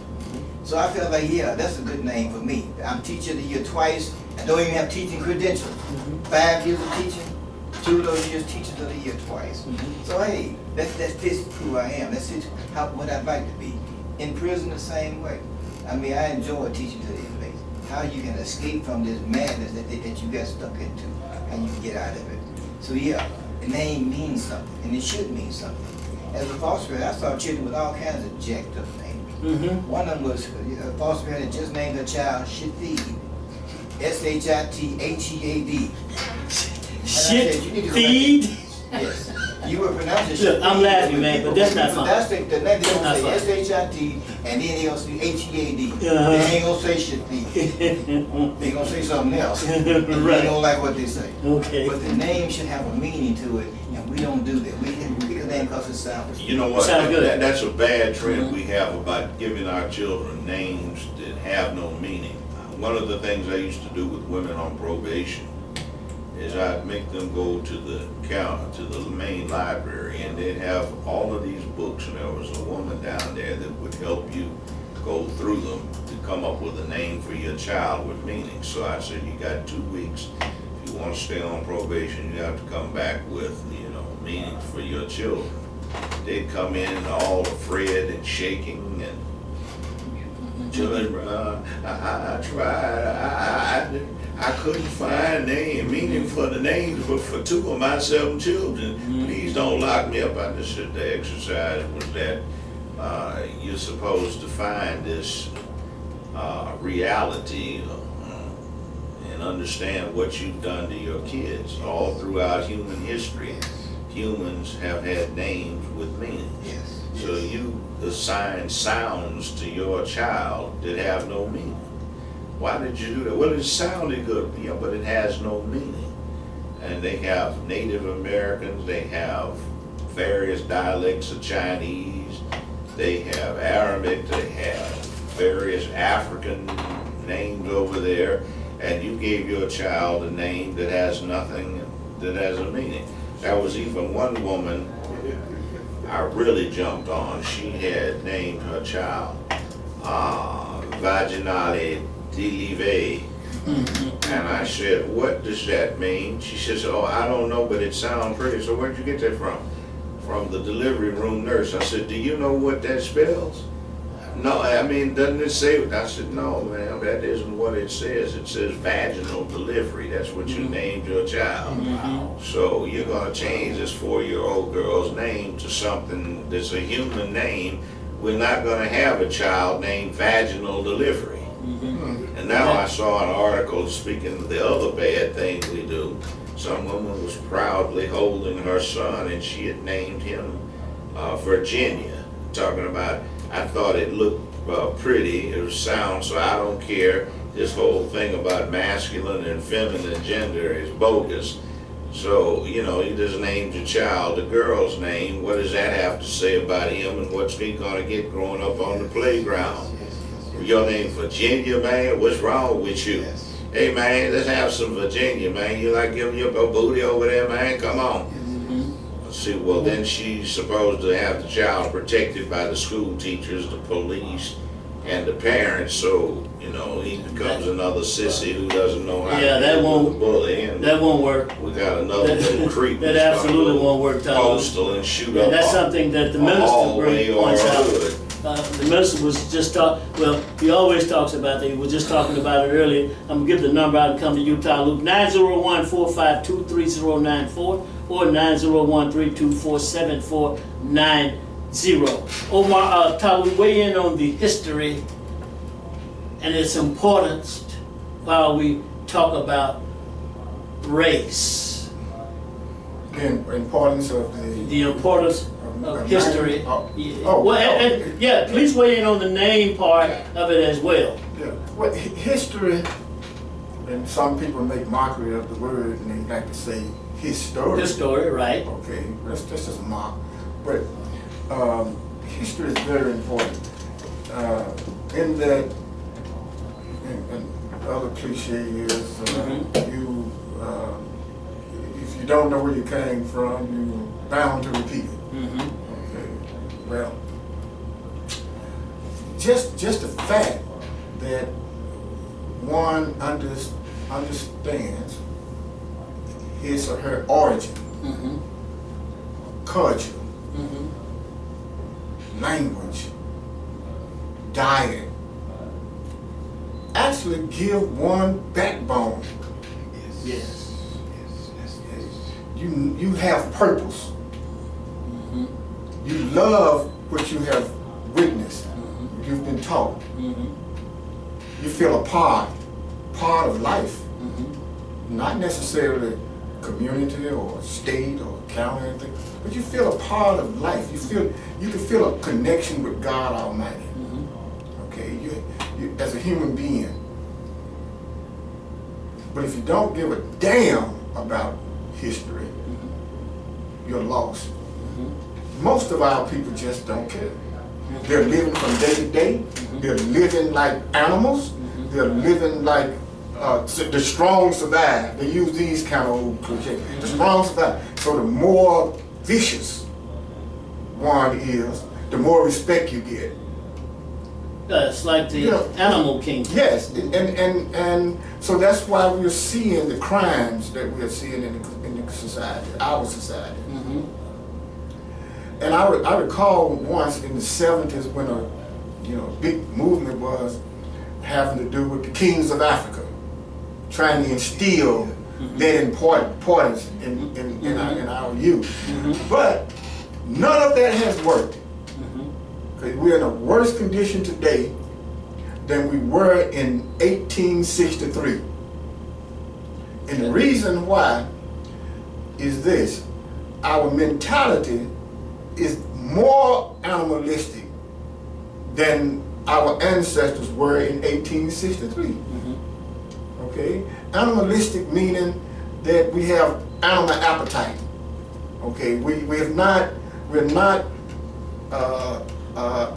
So I felt like, yeah, that's a good name for me. I'm teacher of the year twice. I don't even have teaching credentials. 5 years of teaching, 2 of those years teachers of the year twice. So hey, that fits who I am. That's what I'd like to be. In prison, the same way. I mean, I enjoy teaching to the inmates. How you can escape from this madness that you got stuck into, and you can get out of it. So yeah, The name means something, and it should mean something. As a foster parent, I saw children with all kinds of jacked up names. One of them was a foster parent that just named her child Shithid. S-H-I-T-H-E-A-D. Shithid? Yes. You would pronounce it. Look, I'm laughing, man, but that's not fun. That's the name. They don't That's say not S-H-I-T, and then they gonna say H-E-A-D. Uh-huh. They ain't gonna say Shithid. They gonna say something else. And Right. they don't like what they say. Okay. But the name should have a meaning to it, and we don't do that. We pick a name because it sounds. You know what? Sound good. That's a bad trend we have about giving our children names that have no meaning. One of the things I used to do with women on probation is I'd make them go to the main library, and they'd have all of these books, and there was a woman down there that would help you go through them to come up with a name for your child with meaning. So I said, you got 2 weeks. If you want to stay on probation, you have to come back with, meaning for your children. They'd come in all afraid and shaking, and children, I tried, I couldn't find meaning for the names, but for 2 of my 7 children, please don't lock me up. I just said the exercise was that you're supposed to find this reality and understand what you've done to your kids. All throughout human history, humans have had names with meaning. Yes. So you assign sounds to your child that have no meaning. Why did you do that? Well, it sounded good, but it has no meaning. And they have Native Americans, they have various dialects of Chinese, they have Arabic, they have various African names over there, and you gave your child a name that has nothing, that has a meaning. There was even one woman I really jumped on. She had named her child Vaginale Delive. And I said, what does that mean? She says, oh, I don't know, but it sounds pretty. So where'd you get that from? From the delivery room nurse. I said, do you know what that spells? No, I mean, doesn't it say? I said, no, ma'am, that isn't what it says. It says vaginal delivery. That's what you named your child. So you're going to change this 4-year-old girl's name to something that's a human name. We're not going to have a child named vaginal delivery. And now I saw an article speaking of the other bad thing we do. Some woman was proudly holding her son, and she had named him Virginia, talking about, I thought it looked pretty, it was sound, so I don't care. This whole thing about masculine and feminine gender is bogus. So, you just named your child a girl's name. What does that have to say about him, and what's he gonna get growing up on the playground? Your name Virginia, man? What's wrong with you? Hey, man, let's have some Virginia, man. You like giving your booty over there, man? Come on. See, well, then she's supposed to have the child protected by the school teachers, the police, and the parents. So, he becomes another sissy who doesn't know how to deal with the bully. And that won't work. We got another little creep. That absolutely won't work, Talut. Postal and shoot up. That's something that the minister points out. The minister was just he always talks about that. He was just talking about it earlier. I'm going to give the number out and come to you, Talut. 901-452-3094 or 901-324-7490. Omar, Talut, weigh in on the history and its importance while we talk about race. The importance of the importance of history. Name? Please weigh in on the name part of it as well. Yeah. Well, history, and some people make mockery of the word, and they like to say his story. His story, right? Okay, that's just a mock. But history is very important. In that, and other cliche is if you don't know where you came from, you're bound to repeat it. Okay. Well, just the fact that one understands his or her origin, culture, language, diet, actually give one backbone. Yes. you have purpose. Mm-hmm. You love what you have witnessed. Mm-hmm. You've been taught. Mm-hmm. You feel a part of life. Mm-hmm. Not necessarily community or state or county or anything, but you feel a part of life. You can feel a connection with God Almighty. Mm-hmm. Okay, you as a human being. But if you don't give a damn about history, you're lost. Mm-hmm. Most of our people just don't care. They're living from day to day. They're living like animals. They're living like the strong survive. They use these kind of old cliches. The strong survive. So the more vicious one is, the more respect you get. It's like the animal kingdom. Yes, and so that's why we're seeing the crimes that we're seeing in the society, our society. Mm-hmm. And I recall once in the 70s when a big movement was having to do with the kings of Africa, trying to instill that importance in our youth. Mm-hmm. But none of that has worked. Because we're in a worse condition today than we were in 1863. And the reason why is this: our mentality is more animalistic than our ancestors were in 1863. Mm-hmm. Okay? Animalistic meaning that we have animal appetite. Okay? We're not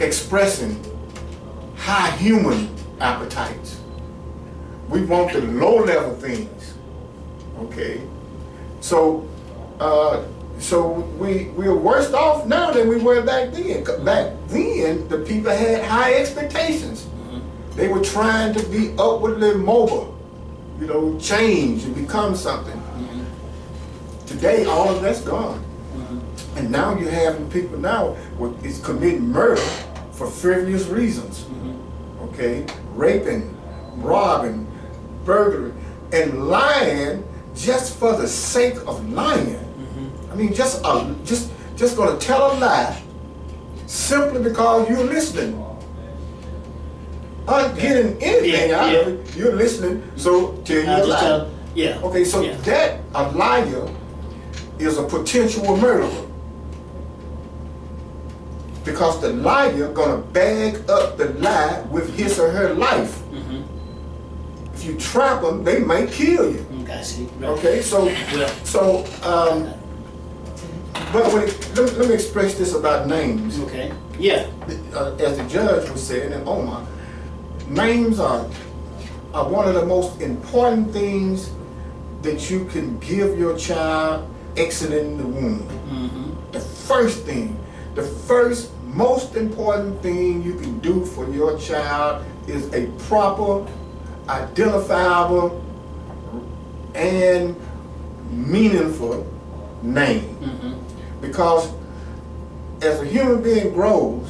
expressing high human appetites. We want the low level things. Okay? So we're worse off now than we were back then. Back then, the people had high expectations. Mm-hmm. They were trying to be upwardly mobile, change and become something. Mm-hmm. Today, all of that's gone. Mm-hmm. And now you're having people now is committing murder for frivolous reasons. Mm-hmm. Okay? Raping, robbing, burglary, and lying just for the sake of lying. I mean, just going to tell a lie simply because you're listening. Not getting anything out of it. You're listening, so tell you a lie. Okay, so that a liar is a potential murderer. Because the liar gonna bag up the lie with his or her life. Mm-hmm. If you trap them, they might kill you. I see. Right. Okay, but let me express this about names. Okay. Yeah. As the judge was saying, and Omar, names are one of the most important things that you can give your child exiting the womb. Mm-hmm. The first most important thing you can do for your child is a proper, identifiable, and meaningful name. Mm-hmm. Because as a human being grows,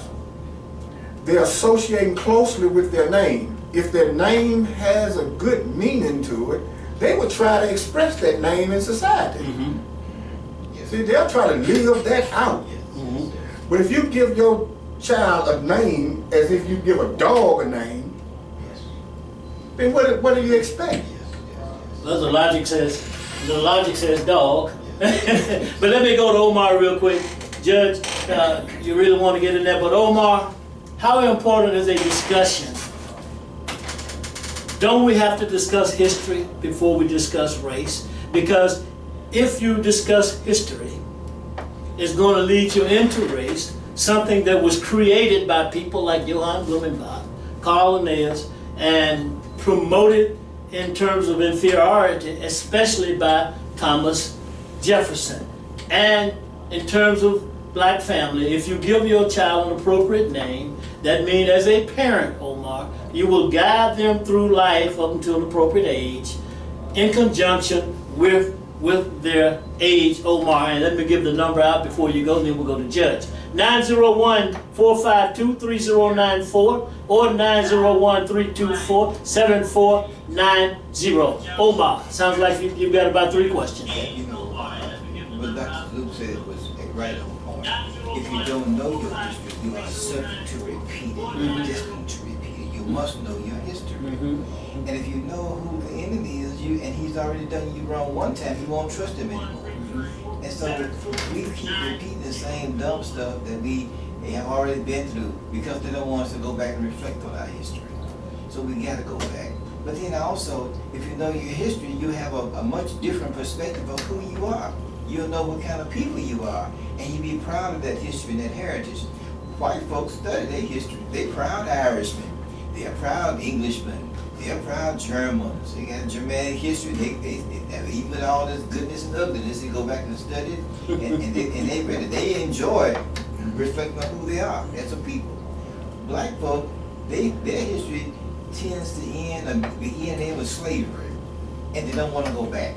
they're associating closely with their name. If their name has a good meaning to it, they would try to express that name in society. Mm-hmm. See, they'll try to live that out. Mm-hmm. But if you give your child a name as if you give a dog a name, then what do you expect? Well, the logic says dog. But let me go to Omar real quick. Judge, you really want to get in there, but Omar, how important is a discussion? Don't we have to discuss history before we discuss race? Because if you discuss history, it's going to lead you into race, something that was created by people like Johann Blumenbach, Karl Linnaeus, and promoted in terms of inferiority, especially by Thomas Jefferson. And in terms of black family, if you give your child an appropriate name, that means as a parent, Omar, you will guide them through life up until an appropriate age in conjunction with their age, Omar. And let me give the number out before you go, then we'll go to Judge. 901-452-3094 or 901-324-7490. Omar, sounds like you've got about 3 questions. what Dr. Luke said was right on point. If you don't know your history, you are subject to repeat it. You're destined to repeat it. You must know your history. And if you know who the enemy is, and he's already done you wrong one time, you won't trust him anymore. And so we keep repeating the same dumb stuff that we have already been through because they don't want us to go back and reflect on our history. So we got to go back. But then also, if you know your history, you have a much different perspective of who you are. You'll know what kind of people you are, and you be proud of that history and that heritage. White folks study their history. They're proud Irishmen. They're proud Englishmen. They're proud Germans. They got Germanic history. They even with all this goodness and ugliness, they go back and study it, and they enjoy reflecting on who they are as a people. Black folk, their history tends to begin with slavery, and they don't want to go back.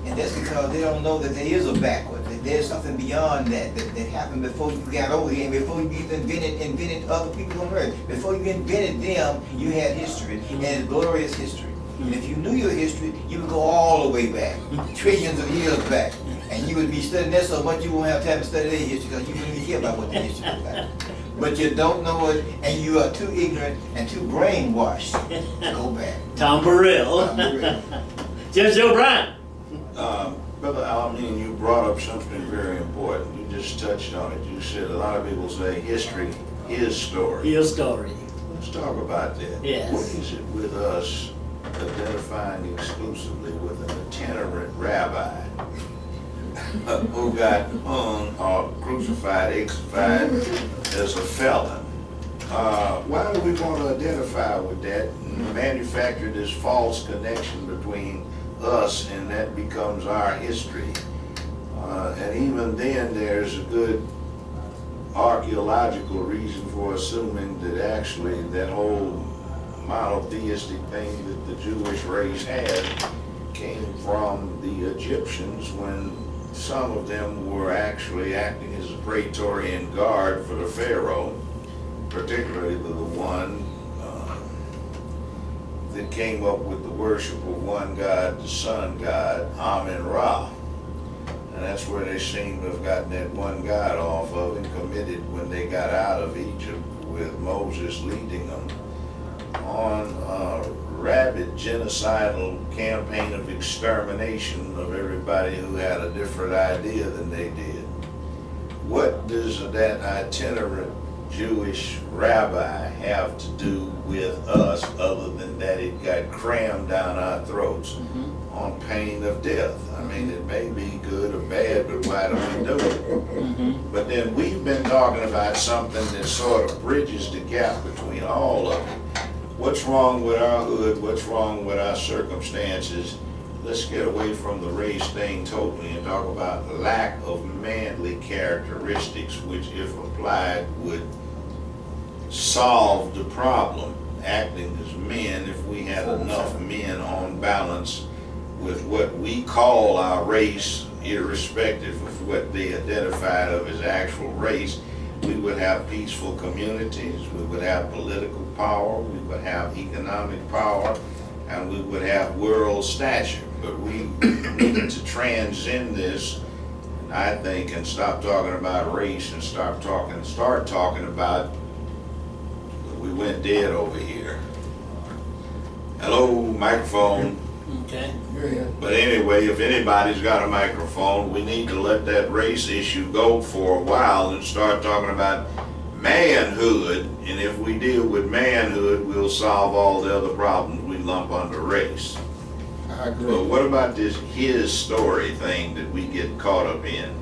And that's because they don't know that there is a backward, that there's something beyond that happened before you got over here, and before you even invented other people on earth. Before you invented them, you had history, and it's glorious history. And if you knew your history, you would go all the way back, trillions of years back, and you would be studying that so much you won't have time to study their history because you wouldn't even care about what the history is like. But you don't know it, and you are too ignorant and too brainwashed to go back. Tom Burrell. Judge O'Brien. Brother Amin, you brought up something very important. You just touched on it. You said a lot of people say history is story. His story. Let's talk about that. Yes. What is it with us identifying exclusively with an itinerant rabbi who got hung or crucified, executed as a felon? Why do we want to identify with that and manufacture this false connection between us and that becomes our history? And even then there's a good archaeological reason for assuming that actually that whole monotheistic thing that the Jewish race had came from the Egyptians, when some of them were actually acting as a Praetorian guard for the Pharaoh, particularly the one that came up with the worship of one God, the sun god, Amin Ra. And that's where they seem to have gotten that one God off of and committed when they got out of Egypt, with Moses leading them on a rabid genocidal campaign of extermination of everybody who had a different idea than they did. What does that itinerant Jewish rabbi have to do with us other than that it got crammed down our throats on pain of death? I mean, it may be good or bad, but why do we do it? But then we've been talking about something that sort of bridges the gap between all of it. What's wrong with our hood? What's wrong with our circumstances? Let's get away from the race thing totally and talk about the lack of manly characteristics, which, if applied, would solve the problem, acting as men, if we had enough men on balance with what we call our race, irrespective of what they identified of as actual race. We would have peaceful communities, we would have political power, we would have economic power, and we would have world stature. But we need to transcend this, I think, and stop talking about race and start talking about we went dead over here. Hello, microphone. Okay. But anyway, if anybody's got a microphone, we need to let that race issue go for a while and start talking about manhood. And if we deal with manhood, we'll solve all the other problems we lump under race. I agree. But what about this his story thing that we get caught up in?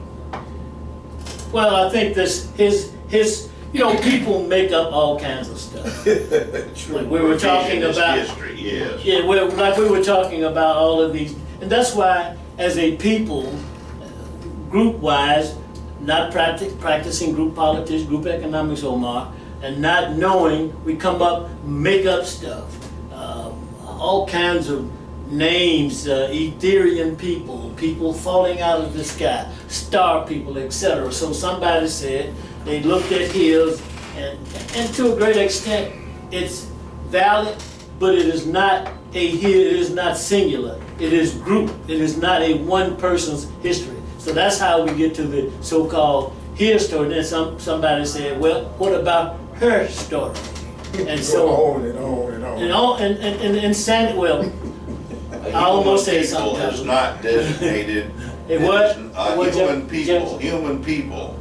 Well, I think this his you know, people make up all kinds of stuff. Like we were talking about history, yes. Yeah, like we were talking about all of these, and that's why, as a people, group-wise, not practicing group politics, group economics, Omar, and not knowing, we come up, make up stuff, all kinds of names, Etherian people, people falling out of the sky, star people, etc. So somebody said they looked at his, and to a great extent, it's valid, but it is not it is not singular. It is group. It is not a one person's history. So that's how we get to the so-called his story. Then somebody said, well, what about her story? And so on and on and on. and all and Sandy, well, I almost said People something. is not designated. It what? Human people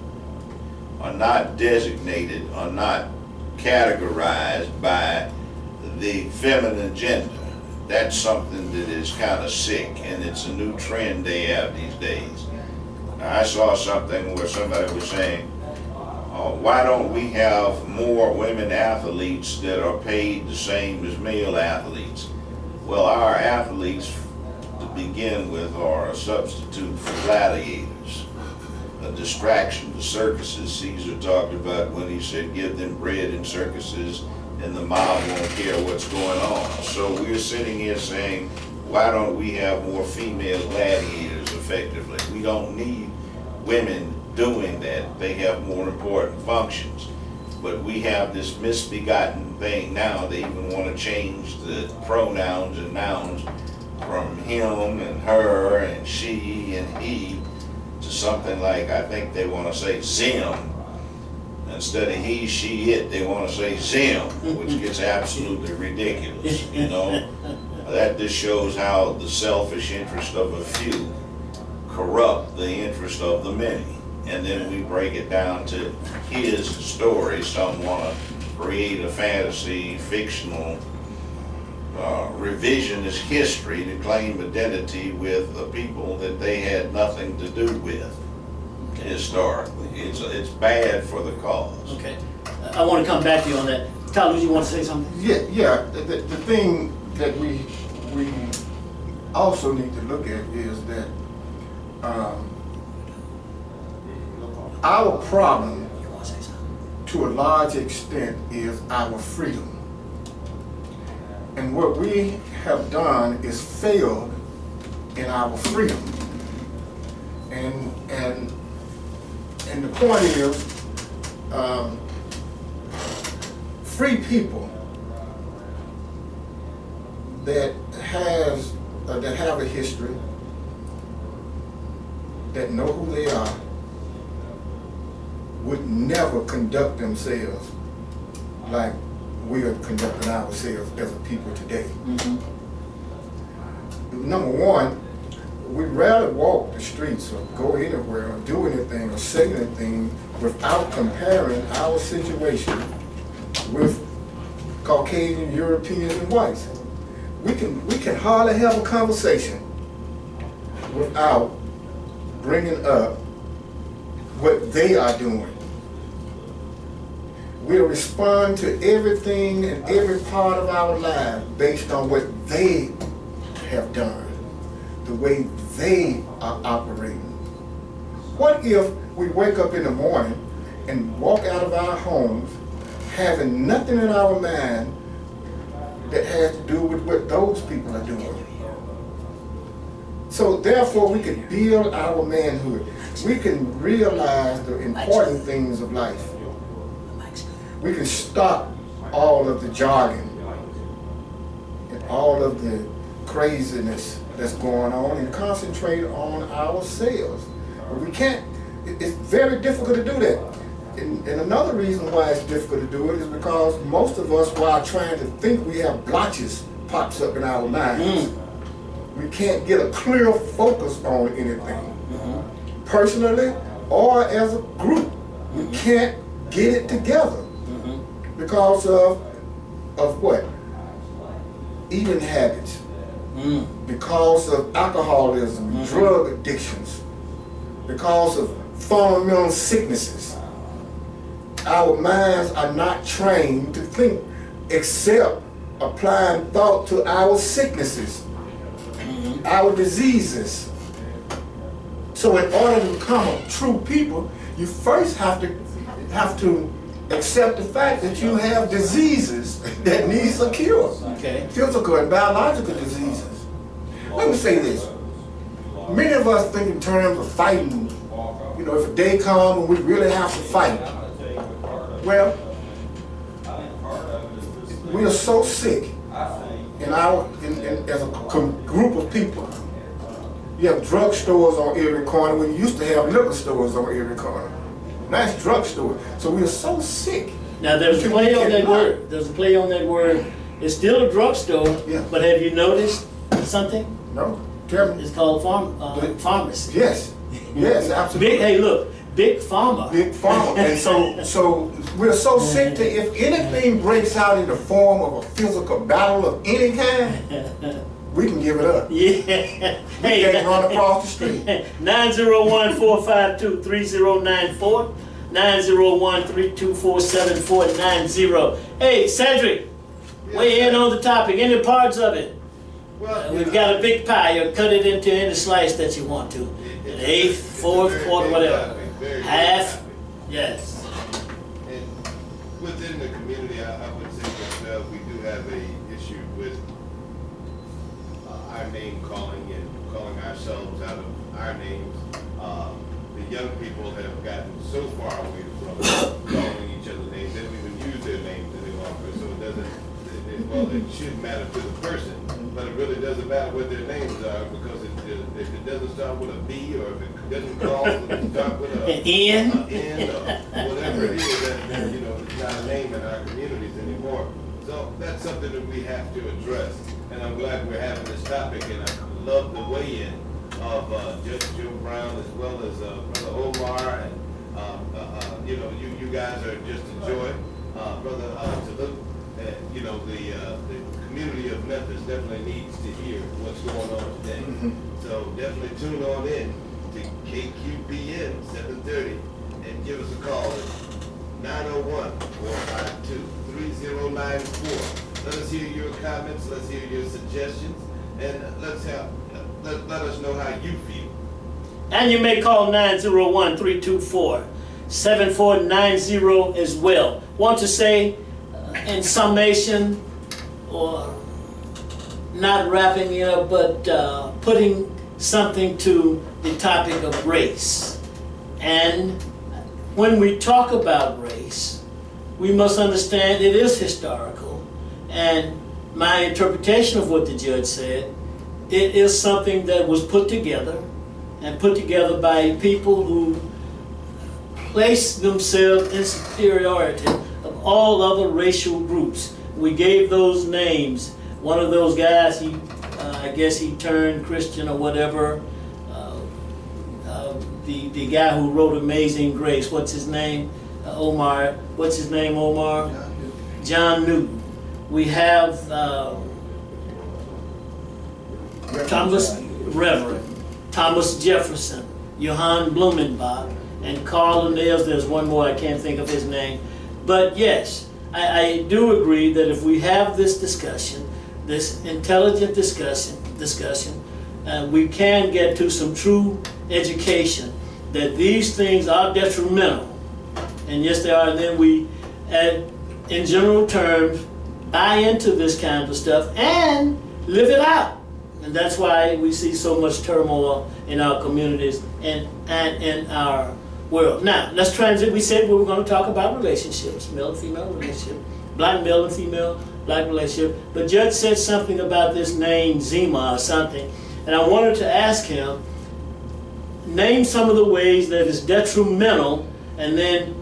are not designated, are not categorized by the feminine gender. That's something that is kind of sick, and it's a new trend they have these days. Now, I saw something where somebody was saying, why don't we have more women athletes that are paid the same as male athletes? Well, our athletes, to begin with, are a substitute for gladiators, a distraction to circuses. Caesar talked about when he said, give them bread in circuses and the mob won't care what's going on. So we're sitting here saying, why don't we have more female gladiators effectively? We don't need women doing that. They have more important functions. But we have this misbegotten thing now. They even want to change the pronouns and nouns from him and her and she and he to something like, I think they want to say them. Instead of he, she, it, they want to say them, which gets absolutely ridiculous, you know. That just shows how the selfish interest of a few corrupt the interest of the many. And then we break it down to his story. Some want to create a fantasy, fictional, revisionist history to claim identity with a people that they had nothing to do with historically. It's bad for the cause. Okay. I want to come back to you on that. Talut, you want to say something? Yeah. The thing that we also need to look at is that our problem, to a large extent, is our freedom. And what we have done is failed in our freedom. And the point is, free people that have a history, that know who they are, would never conduct themselves like we are conducting ourselves as a people today. Mm-hmm. Number one, we'd rather walk the streets or go anywhere or do anything or say anything without comparing our situation with Caucasian, Europeans, and whites. We can hardly have a conversation without bringing up what they are doing. We'll respond to everything and every part of our life based on what they have done, the way they are operating. What if we wake up in the morning and walk out of our homes having nothing in our mind that has to do with what those people are doing? So therefore we can build our manhood. We can realize the important things of life. We can stop all of the jargon and all of the craziness that's going on and concentrate on ourselves. But we can't, it's very difficult to do that. And another reason why it's difficult to do it is because most of us, while trying to think we have blotches, pops up in our minds. We can't get a clear focus on anything. Personally or as a group, we can't get it together because of what? Eating habits, because of alcoholism, drug addictions, because of fundamental sicknesses. Our minds are not trained to think except applying thought to our sicknesses, our diseases. So in order to become a true people, you first have to accept the fact that you have diseases that needs a cure. Okay. Physical and biological diseases. Let me say this. Many of us think in terms of fighting. You know, if a day comes when we really have to fight. Well, we are so sick as a group of people You have drug stores on every corner when you used to have liquor stores on every corner. Now it's drug stores. So we are so sick. Now there's a play on that word. There's a play on that word. It's still a drugstore, Yeah. but have you noticed something? No? Tell me. It's called pharmacy. Yes. Yes, absolutely. Big, hey, look, big pharma. Big pharma. And so we're so sick that if anything breaks out in the form of a physical battle of any kind, we can give it up. Yeah. We can't run across the street. 901-452-3094, 901-324-7490. Hey, Cedric, weigh in on the topic, any parts of it. Well, We've got a big pie. You cut it into any slice that you want to. An eighth, fourth, quarter, whatever. Half. Yes. And within the community, I would say myself, we do have a issue with our name calling and calling ourselves out of our names. The young people have gotten so far away from calling each other names. They don't even use their names any longer. So it doesn't, well, it should matter to the person, but it really doesn't matter what their names are, because if it doesn't start with a B, or if it doesn't start with An N. or whatever it is, that, you know, it's not a name in our communities anymore. So that's something that we have to address, and I'm glad we're having this topic, and I love the weigh-in of Judge Joe Brown, as well as Brother Omar, and you know, you guys are just a joy. Brother Talut, you know, the community of Memphis definitely needs to hear what's going on today. So definitely tune on in to KQPN 730 and give us a call at 901-452-3094. Let us hear your comments, let's hear your suggestions, and let us know how you feel. And you may call 901-324-7490 as well. Want to say, in summation, or not wrapping it up, but putting something to the topic of race. And when we talk about race, we must understand it is historical. And my interpretation of what the judge said, it is something that was put together, and put together by people who place themselves in superiority of all other racial groups. We gave those names. One of those guys, I guess he turned Christian or whatever. The guy who wrote Amazing Grace, what's his name? Omar. What's his name, Omar? John Newton. We have Reverend Thomas Jefferson, Johann Blumenbach, and Carl Linnaeus. There's one more, I can't think of his name. But yes, I do agree that if we have this discussion, this intelligent discussion, we can get to some true education that these things are detrimental. And yes, they are. And then we, in general terms, buy into this kind of stuff and live it out. And that's why we see so much turmoil in our communities and in our world. Now, let's transit. We said we were going to talk about relationships, male and female relationship, black male and female black relationship. But Judge said something about this name Zima or something, and I wanted to ask him, name some of the ways that is detrimental, and then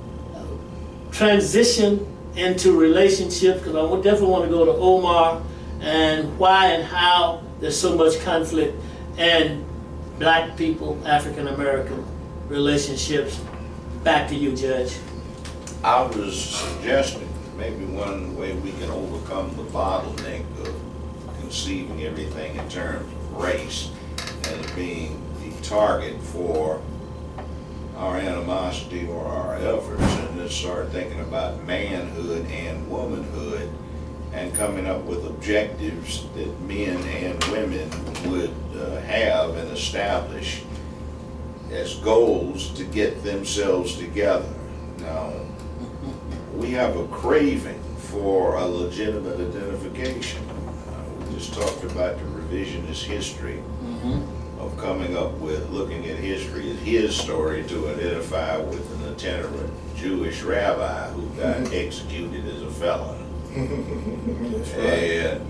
transition into relationships, because I definitely want to go to Omar and why and how there's so much conflict and black people, African American relationships. Back to you, Judge. I was suggesting maybe one way we can overcome the bottleneck of conceiving everything in terms of race as being the target for our animosity or our efforts, and then start thinking about manhood and womanhood and coming up with objectives that men and women would have and establish as goals to get themselves together. Now, we have a craving for a legitimate identification. We just talked about the revisionist history of coming up with, looking at history as his story to identify with an itinerant Jewish rabbi who got executed as a felon. And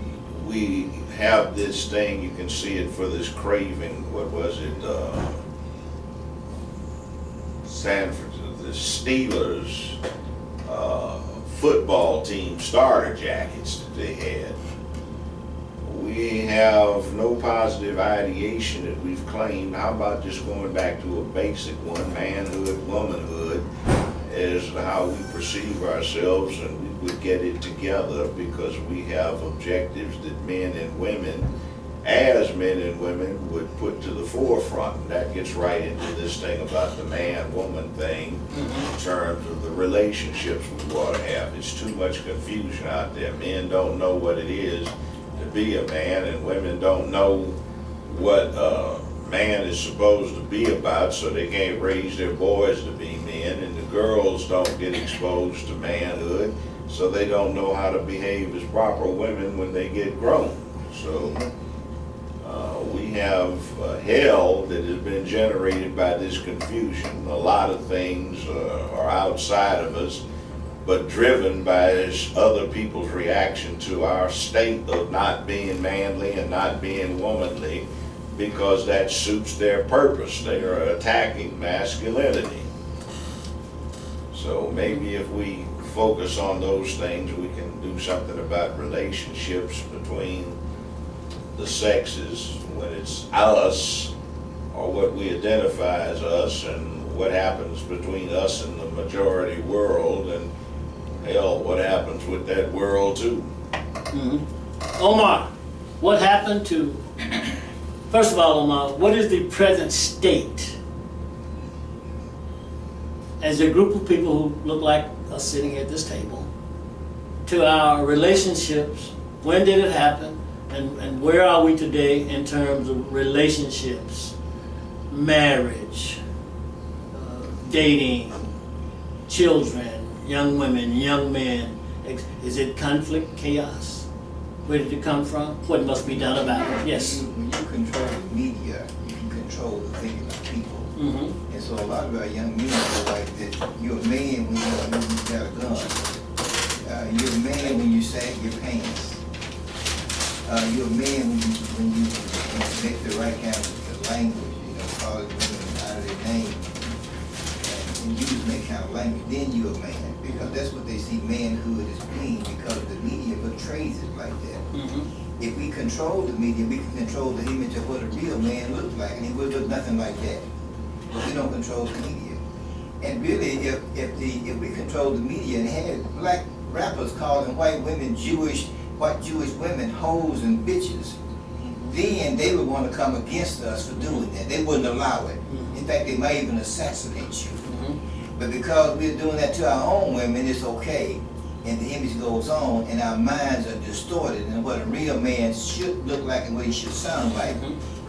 we have this thing, you can see it for this craving, what was it, Sanford, the Steelers football team starter jackets that they had. We have no positive ideation that we've claimed. How about just going back to a basic one, manhood, womanhood, is how we perceive ourselves, and we would get it together because we have objectives that men and women, as men and women, would put to the forefront. And that gets right into this thing about the man-woman thing in terms of the relationships we want to have. It's too much confusion out there. Men don't know what it is to be a man, and women don't know what a man is supposed to be about, so they can't raise their boys to be men, and the girls don't get exposed to manhood, so they don't know how to behave as proper women when they get grown. So we have hell that has been generated by this confusion. A lot of things are outside of us, but driven by other people's reaction to our state of not being manly and not being womanly, because that suits their purpose. They are attacking masculinity. So maybe if we focus on those things, we can do something about relationships between the sexes when it's us, or what we identify as us, and what happens between us and the majority world, and hell, what happens with that world too. Omar, what happened to, first of all, Omar, what is the present state as a group of people who look like us sitting at this table to our relationships? When did it happen? And where are we today in terms of relationships, marriage, dating, children, young women, young men? Is it conflict, chaos? Where did it come from? What must be done about it? Yes. When you control the media, you can control the thinking of people. And so a lot of our young men feel like that you're a man when you got a gun. You're a man when you sag your pants. You're a man when you make the right kind of language, calling women out of their name, and use that kind of language. Then you're a man, because that's what they see manhood as being, because the media portrays it like that. If we control the media, we can control the image of what a real man looks like, and he would look nothing like that. But we don't control the media. And really, if we control the media and had black rappers calling white women white Jewish women hoes and bitches, then they would want to come against us for doing that. They wouldn't allow it. In fact, they might even assassinate you. But because we're doing that to our own women, it's okay. And the image goes on, and our minds are distorted, and what a real man should look like and what he should sound like,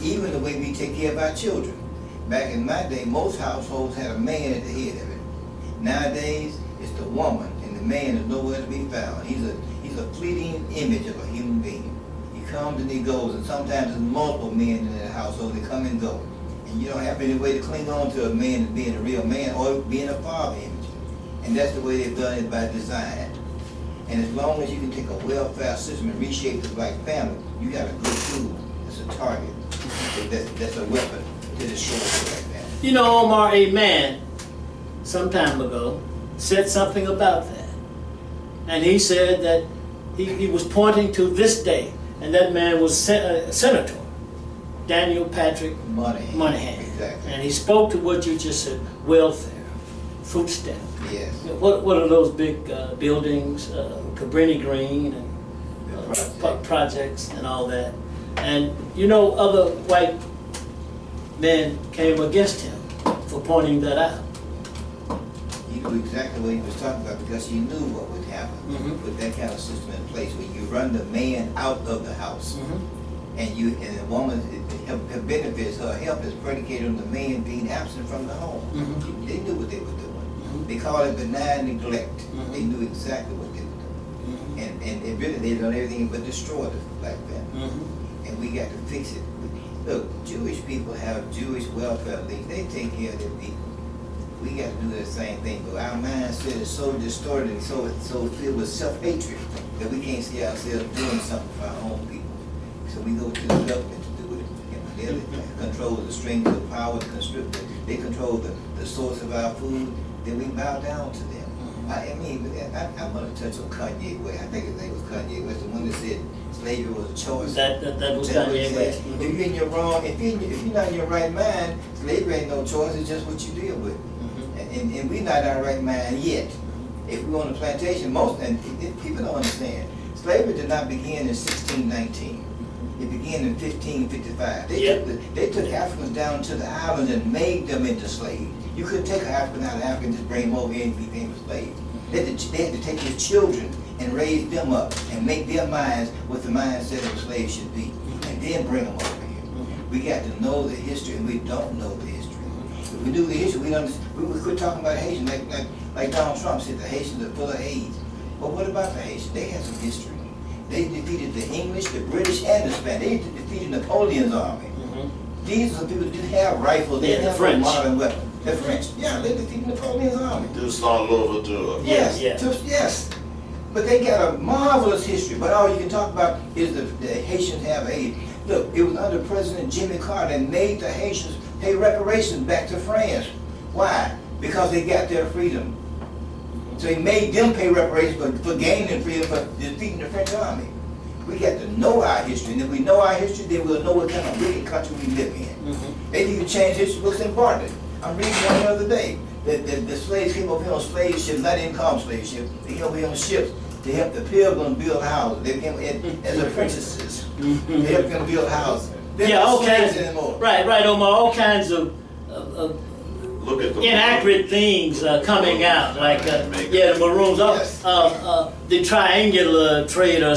even the way we take care of our children. Back in my day, most households had a man at the head of it. Nowadays, it's the woman, and the man is nowhere to be found. He's a fleeting image of a human being. He comes and he goes, and sometimes there's multiple men in that household. They come and go, and you don't have any way to cling on to a man as being a real man or being a father image. And that's the way they've done it by design. And as long as you can take a welfare system and reshape the black family, you got a good tool. That's a target. That's a weapon to destroy the black family. Omar, a man some time ago said something about that. And he said that he was pointing to this day, and that man was Senator Daniel Patrick Moynihan. Exactly. And he spoke to what you just said, welfare, food stamp. Yes. What are those big buildings, Cabrini Green, and projects and all that? And other white men came against him for pointing that out. He knew exactly what he was talking about, because he knew what would happen. Put that kind of system in place where you run the man out of the house, and the woman, her benefits, her help is predicated on the man being absent from the home. They knew what they were doing. They call it benign neglect. They knew exactly what they were doing, and really they done everything but destroy the black family. And we got to fix it. Look, Jewish people have Jewish welfare leagues. They take care of their people. We got to do the same thing, but our mindset is so distorted and so filled with self-hatred that we can't see ourselves doing something for our own people. So we go to the government to do it. You know, they control the strings of power, they control the source of our food, then we bow down to them. I mean, I'm going to touch on Kanye West. I think his name was Kanye West, the one that said slavery was a choice. That was Kanye West. If you're in your wrong, if you're not in your right mind, slavery ain't no choice. It's just what you deal with. And we're not in our right mind yet. If we're on the plantation, people don't understand. Slavery did not begin in 1619. It began in 1555. They took Africans down to the islands and made them into slaves. You couldn't take an African out of Africa and just bring them over here and became a slave. They had to take their children and raise them up and make their minds what the mindset of a slave should be, and then bring them over here. We got to know the history, and we don't know the history. If we knew the history, we quit talking about Haitians like Donald Trump said, the Haitians are full of AIDS. But what about the Haitians? They had some history. They defeated the English, the British, and the Spanish. They defeated Napoleon's army. These are the people who didn't have rifles, they didn't have modern weapons. The French, yeah, they defeated Napoleon's army. Just all over to it. Yes. But they got a marvelous history. But all you can talk about is the Haitians have AIDS. Look, it was under President Jimmy Carter that made the Haitians pay reparations back to France. Why? Because they got their freedom. So he made them pay reparations for gaining freedom, for defeating the French army. We got to know our history, and if we know our history, then we'll know what kind of wicked country we live in. They need to change history books and partners. I'm reading one the other day that the slaves came over here on slave ships, not even called slave ships. They came over here on ships to help the pilgrims build houses. They came as apprentices. They helped them build houses. Yeah, all kinds. Right, Omar. All kinds of Look at the inaccurate things coming out, like the Maroons, the triangular trade, or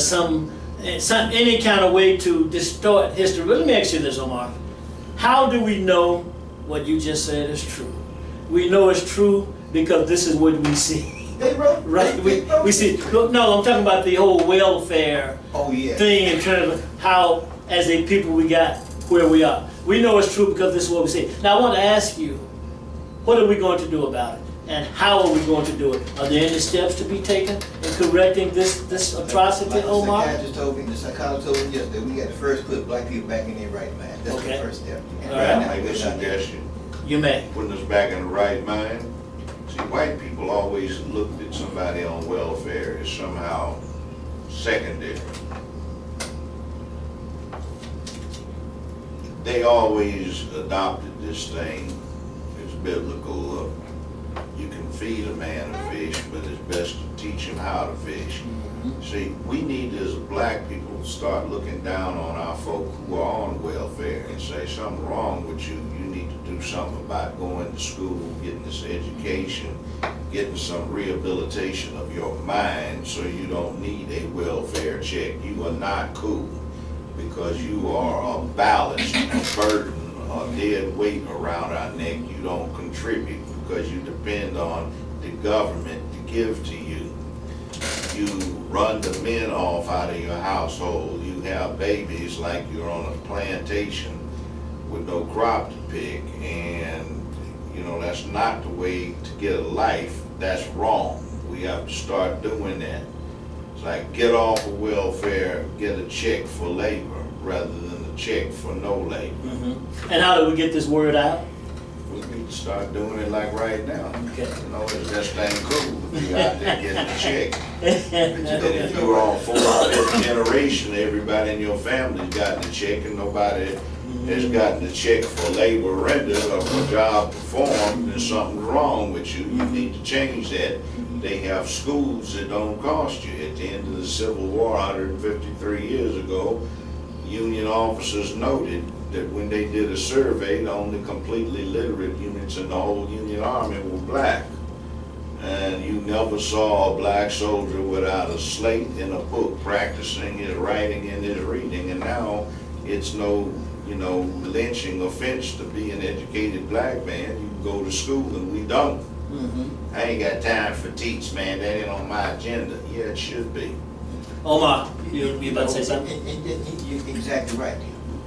any kind of way to distort history. But let me ask you this, Omar: how do we know what you just said is true? We know it's true because this is what we see. They wrote, right? We see. No, I'm talking about the whole welfare thing in terms of how, as a people, we got where we are. We know it's true because this is what we see. Now, I want to ask you, what are we going to do about it? And how are we going to do it? Are there any steps to be taken in correcting this atrocity, Omar? The psychologist told me yesterday, we got to first put black people back in their right mind. That's the first step. All right, make a suggestion. You may. Putting us back in the right mind. See, white people always looked at somebody on welfare as somehow secondary. They always adopted this thing. It's biblical. You can feed a man a fish, but it's best to teach him how to fish. See, we need as black people to start looking down on our folk who are on welfare and say, something wrong with you. You need to do something about going to school, getting this education, getting some rehabilitation of your mind so you don't need a welfare check. You are not cool because you are a ballast, a burden, a dead weight around our neck. You don't contribute because you depend on the government to give to you. You run the men off out of your household. You have babies like you're on a plantation with no crop to pick, and you know that's not the way to get a life. That's wrong. We have to start doing that. It's like get off of welfare, get a check for labor rather than a check for no labor. And how do we get this word out? We need to start doing it like right now. Okay. You know, it's just ain't cool to be out there getting a check. And if you're on 4th or 5th generation, everybody in your family's gotten a check and nobody has gotten a check for labor rendered or for job performed, then something's wrong with you. You need to change that. They have schools that don't cost you. At the end of the Civil War 153 years ago, Union officers noted that when they did a survey, the only completely literate units in the whole Union Army were black. And you never saw a black soldier without a slate and a book practicing his writing and his reading. And now it's no, lynching offense to be an educated black man. You can go to school and we don't. I ain't got time for teach, man. That ain't on my agenda. Yeah, it should be. Omar, you about to say something? You're exactly right.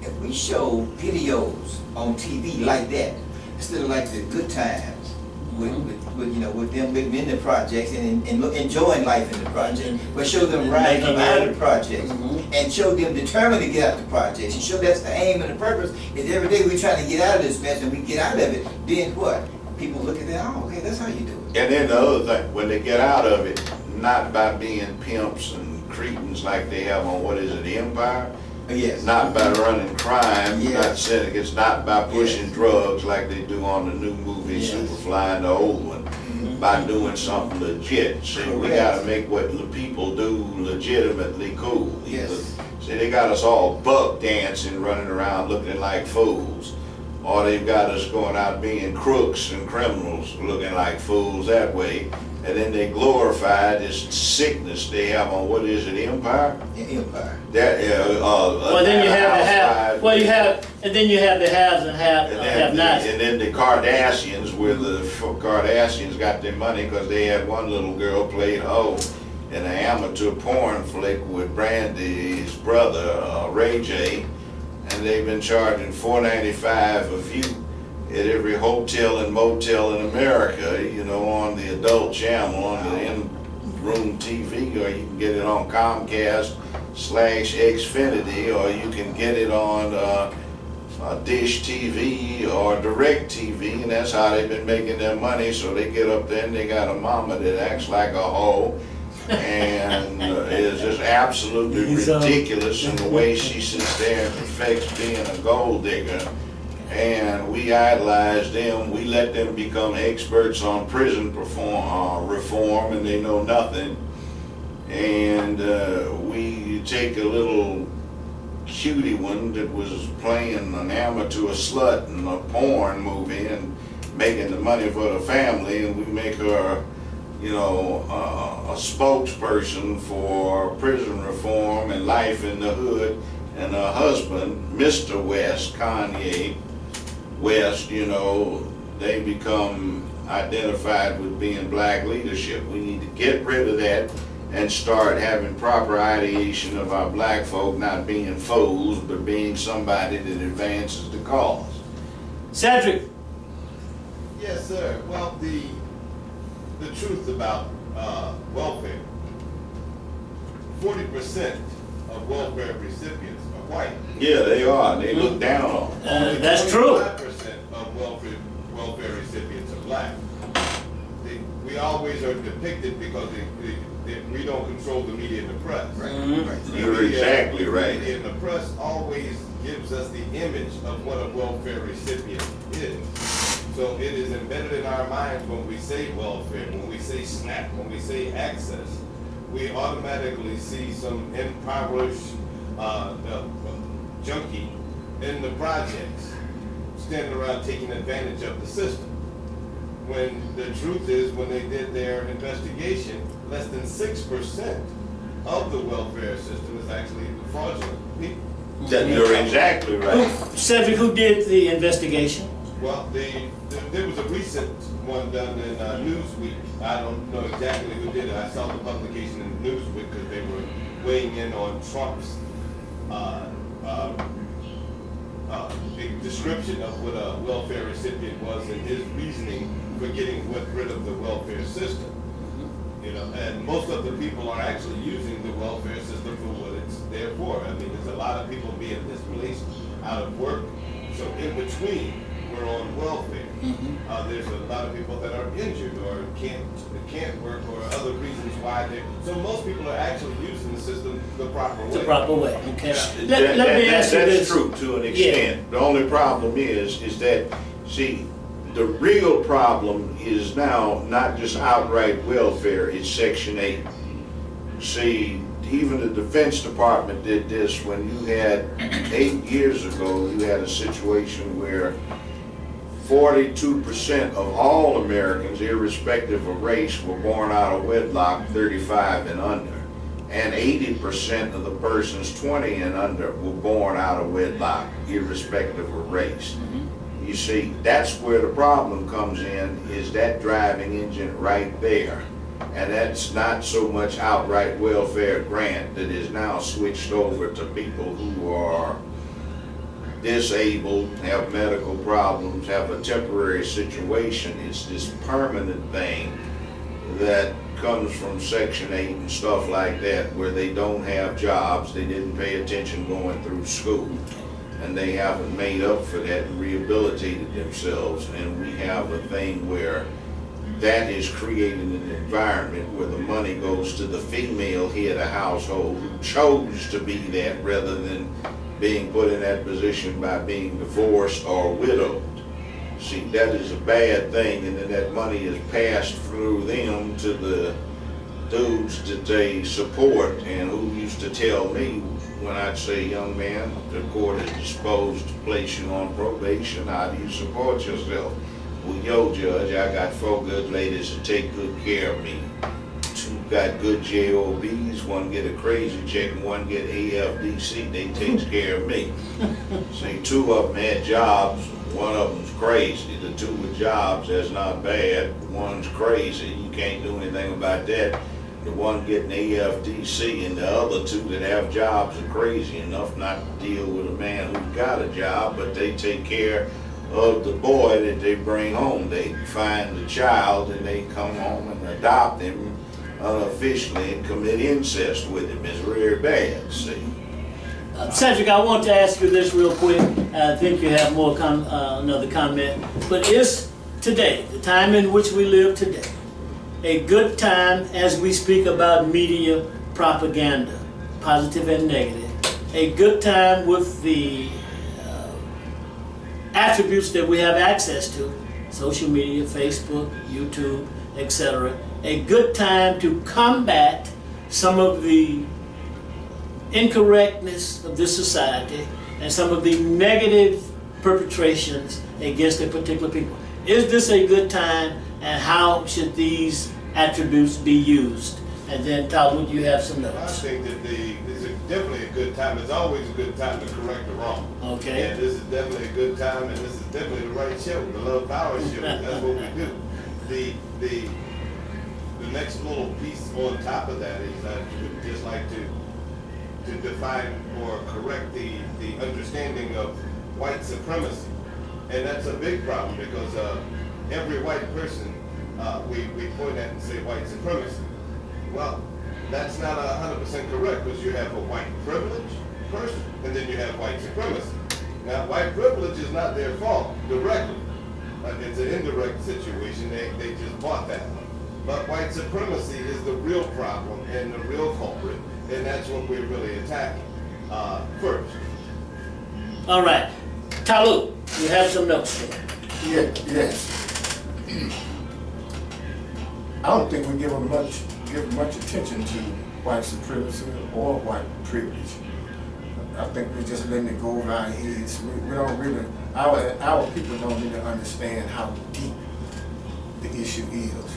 If we show videos on TV like that, instead of like the good times, with them living in the projects and enjoying life in the project, but show them rising up out of the projects and show them determined to get out of the projects and show that's the aim and the purpose. Is every day we're trying to get out of this mess and we get out of it, then what? People look at that, oh, okay, that's how you do it. And then the other thing, when they get out of it, not by being pimps and cretins like they have on, what is it, the Empire? Yes. Not by running crime, Yes. not saying it's not by pushing Yes. drugs like they do on the new movie Yes. Superfly and the old one, by doing something legit. See, we Correct. gotta make what the people do legitimately cool. Yes. See, they got us all buck dancing, running around looking like fools. Or they've got us going out being crooks and criminals, looking like fools that way. And then they glorify this sickness they have on, what is it, Empire? Yeah, Empire. That, Well, then you have the have. Well, you have, and then you have the haves and have nots. and then the Kardashians, where the Kardashians got their money because they had one little girl played Ho in an amateur porn flick with Brandy's brother, Ray J, and they've been charging $4.95 a view at every hotel and motel in America, you know, on the adult channel, on the in-room TV, or you can get it on Comcast/Xfinity, or you can get it on Dish TV or Direct TV, and that's how they've been making their money. So they get up there and they got a mama that acts like a hoe and is just absolutely ridiculous in the way she sits there and perfects being a gold digger. And we idolize them. We let them become experts on prison reform, and they know nothing. And we take a little cutie one that was playing an amateur slut in a porn movie and making the money for the family, and we make her, you know, a spokesperson for prison reform and life in the hood. And her husband, Mr. West, Kanye West, you know, they become identified with being black leadership. We need to get rid of that and start having proper ideation of our black folk not being foes, but being somebody that advances the cause. Cedric. Yes, sir. Well, the truth about welfare, 40% of welfare recipients are white. Yeah, they are. They look down on them. That's true. 25% of welfare recipients are black. We always are depicted because we don't control the media and the press. You're exactly right. The media and the press always gives us the image of what a welfare recipient is. So it is embedded in our minds when we say welfare, when we say SNAP, when we say access, we automatically see some impoverished junkie in the projects standing around taking advantage of the system. When the truth is, when they did their investigation, less than 6% of the welfare system is actually fraudulent people. You're exactly right. Cedric, who did the investigation? Well, there was a recent one done in Newsweek. I don't know exactly who did it. I saw the publication in Newsweek because they were weighing in on Trump's the description of what a welfare recipient was and his reasoning for getting rid of the welfare system. You know, and most of the people are actually using the welfare system for what it's there for. I mean, there's a lot of people being displaced out of work. So in between, we're on welfare. There's a lot of people that are injured or can't work or other reasons why they're. So most people are actually using the system the proper way. The proper way. Okay. Yeah. Let me ask you this. That's true to an extent. Yeah. The only problem is that, see, the real problem is now not just outright welfare, it's Section 8. See, even the Defense Department did this when you had, 8 years ago, you had a situation where 42% of all Americans, irrespective of race, were born out of wedlock, 35 and under. And 80% of the persons 20 and under were born out of wedlock, irrespective of race. You see, that's where the problem comes in, is that driving engine right there. And that's not so much outright welfare grant that is now switched over to people who are disabled, have medical problems, have a temporary situation. It's this permanent thing that comes from Section 8 and stuff like that, where they don't have jobs, they didn't pay attention going through school, and they haven't made up for that and rehabilitated themselves. And we have a thing where that is creating an environment where the money goes to the female head of the household who chose to be that rather than being put in that position by being divorced or widowed. See, that is a bad thing, and then that money is passed through them to the dudes that they support, and who used to tell me when I'd say, young man, the court is disposed to place you on probation, how do you support yourself? Well, yo, Judge, I got 4 good ladies that take good care of me. 2 got good JOBs, 1 get a crazy check, and 1 get AFDC. They takes care of me. See, 2 of them had jobs. 1 of them's crazy. The 2 with jobs, that's not bad. 1's crazy. You can't do anything about that. The 1 getting AFDC and the other 2 that have jobs are crazy enough not to deal with a man who's got a job, but they take care of the boy that they bring home. They find the child and they come home and adopt him unofficially and commit incest with him. It's very bad, see. Cedric, I want to ask you this real quick. I think you have more another comment. But is today, the time in which we live today, a good time as we speak about media propaganda, positive and negative, a good time with the attributes that we have access to, social media, Facebook, YouTube, etc., a good time to combat some of the incorrectness of this society and some of the negative perpetrations against a particular people. Is this a good time, and how should these attributes be used? And then, Talut, you have some I notes. think that it's definitely a good time. It's always a good time to correct the wrong. Okay. And this is definitely a good time, and this is definitely the right show, the Love Power Show. That's what we do. The next little piece on top of that is I would just like to define or correct the understanding of white supremacy. And that's a big problem because every white person we point at and say white supremacy. Well, that's not 100% correct, because you have a white privilege person and then you have white supremacy. Now, white privilege is not their fault directly. It's an indirect situation. They just bought that. But white supremacy is the real problem and the real culprit, and that's what we're really attacking first. All right. Talut, you have some notes there. Yes. I don't think we give much attention to white supremacy or white privilege. I think we're just letting it go over our heads. We don't really, our people don't really understand how deep the issue is.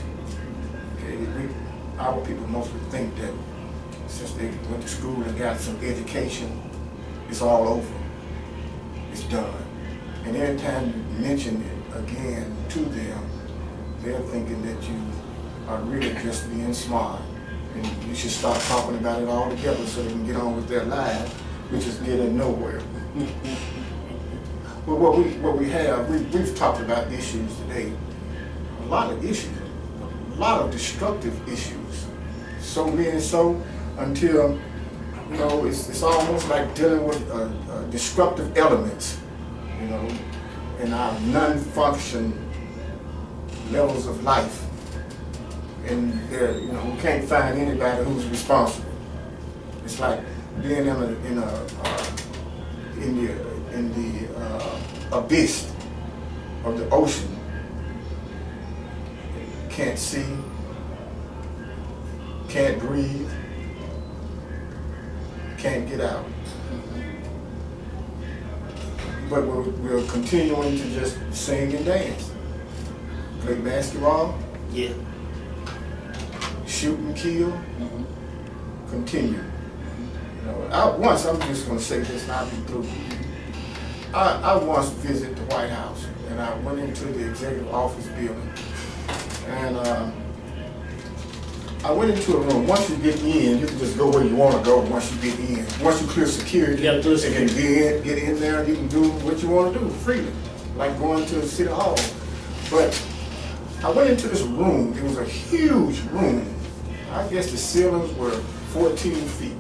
Okay, our people mostly think that since they went to school and got some education, it's all over. It's done. And every time you mention it again to them, they're thinking that you are really just being smart. And you should start talking about it all together so they can get on with their lives, which is getting nowhere. But what we have, we've talked about issues today, a lot of issues, a lot of destructive issues. So many so until, you know, it's almost like dealing with destructive elements, you know, in our non-function levels of life. And there, you know, we can't find anybody who's responsible. It's like being in the abyss of the ocean. Can't see, can't breathe, can't get out. But we're continuing to just sing and dance, play basketball. Yeah. Shoot and kill, continue. You know, I'm just going to say this and I'll be through. I once visited the White House, and I went into the executive office building, and I went into a room. Once you get in, you can just go where you want to go once you get in. Once you clear security, You gotta clear you can get in there, you can do what you want to do freely, like going to the city hall. But I went into this room. It was a huge room. I guess the ceilings were 14 feet.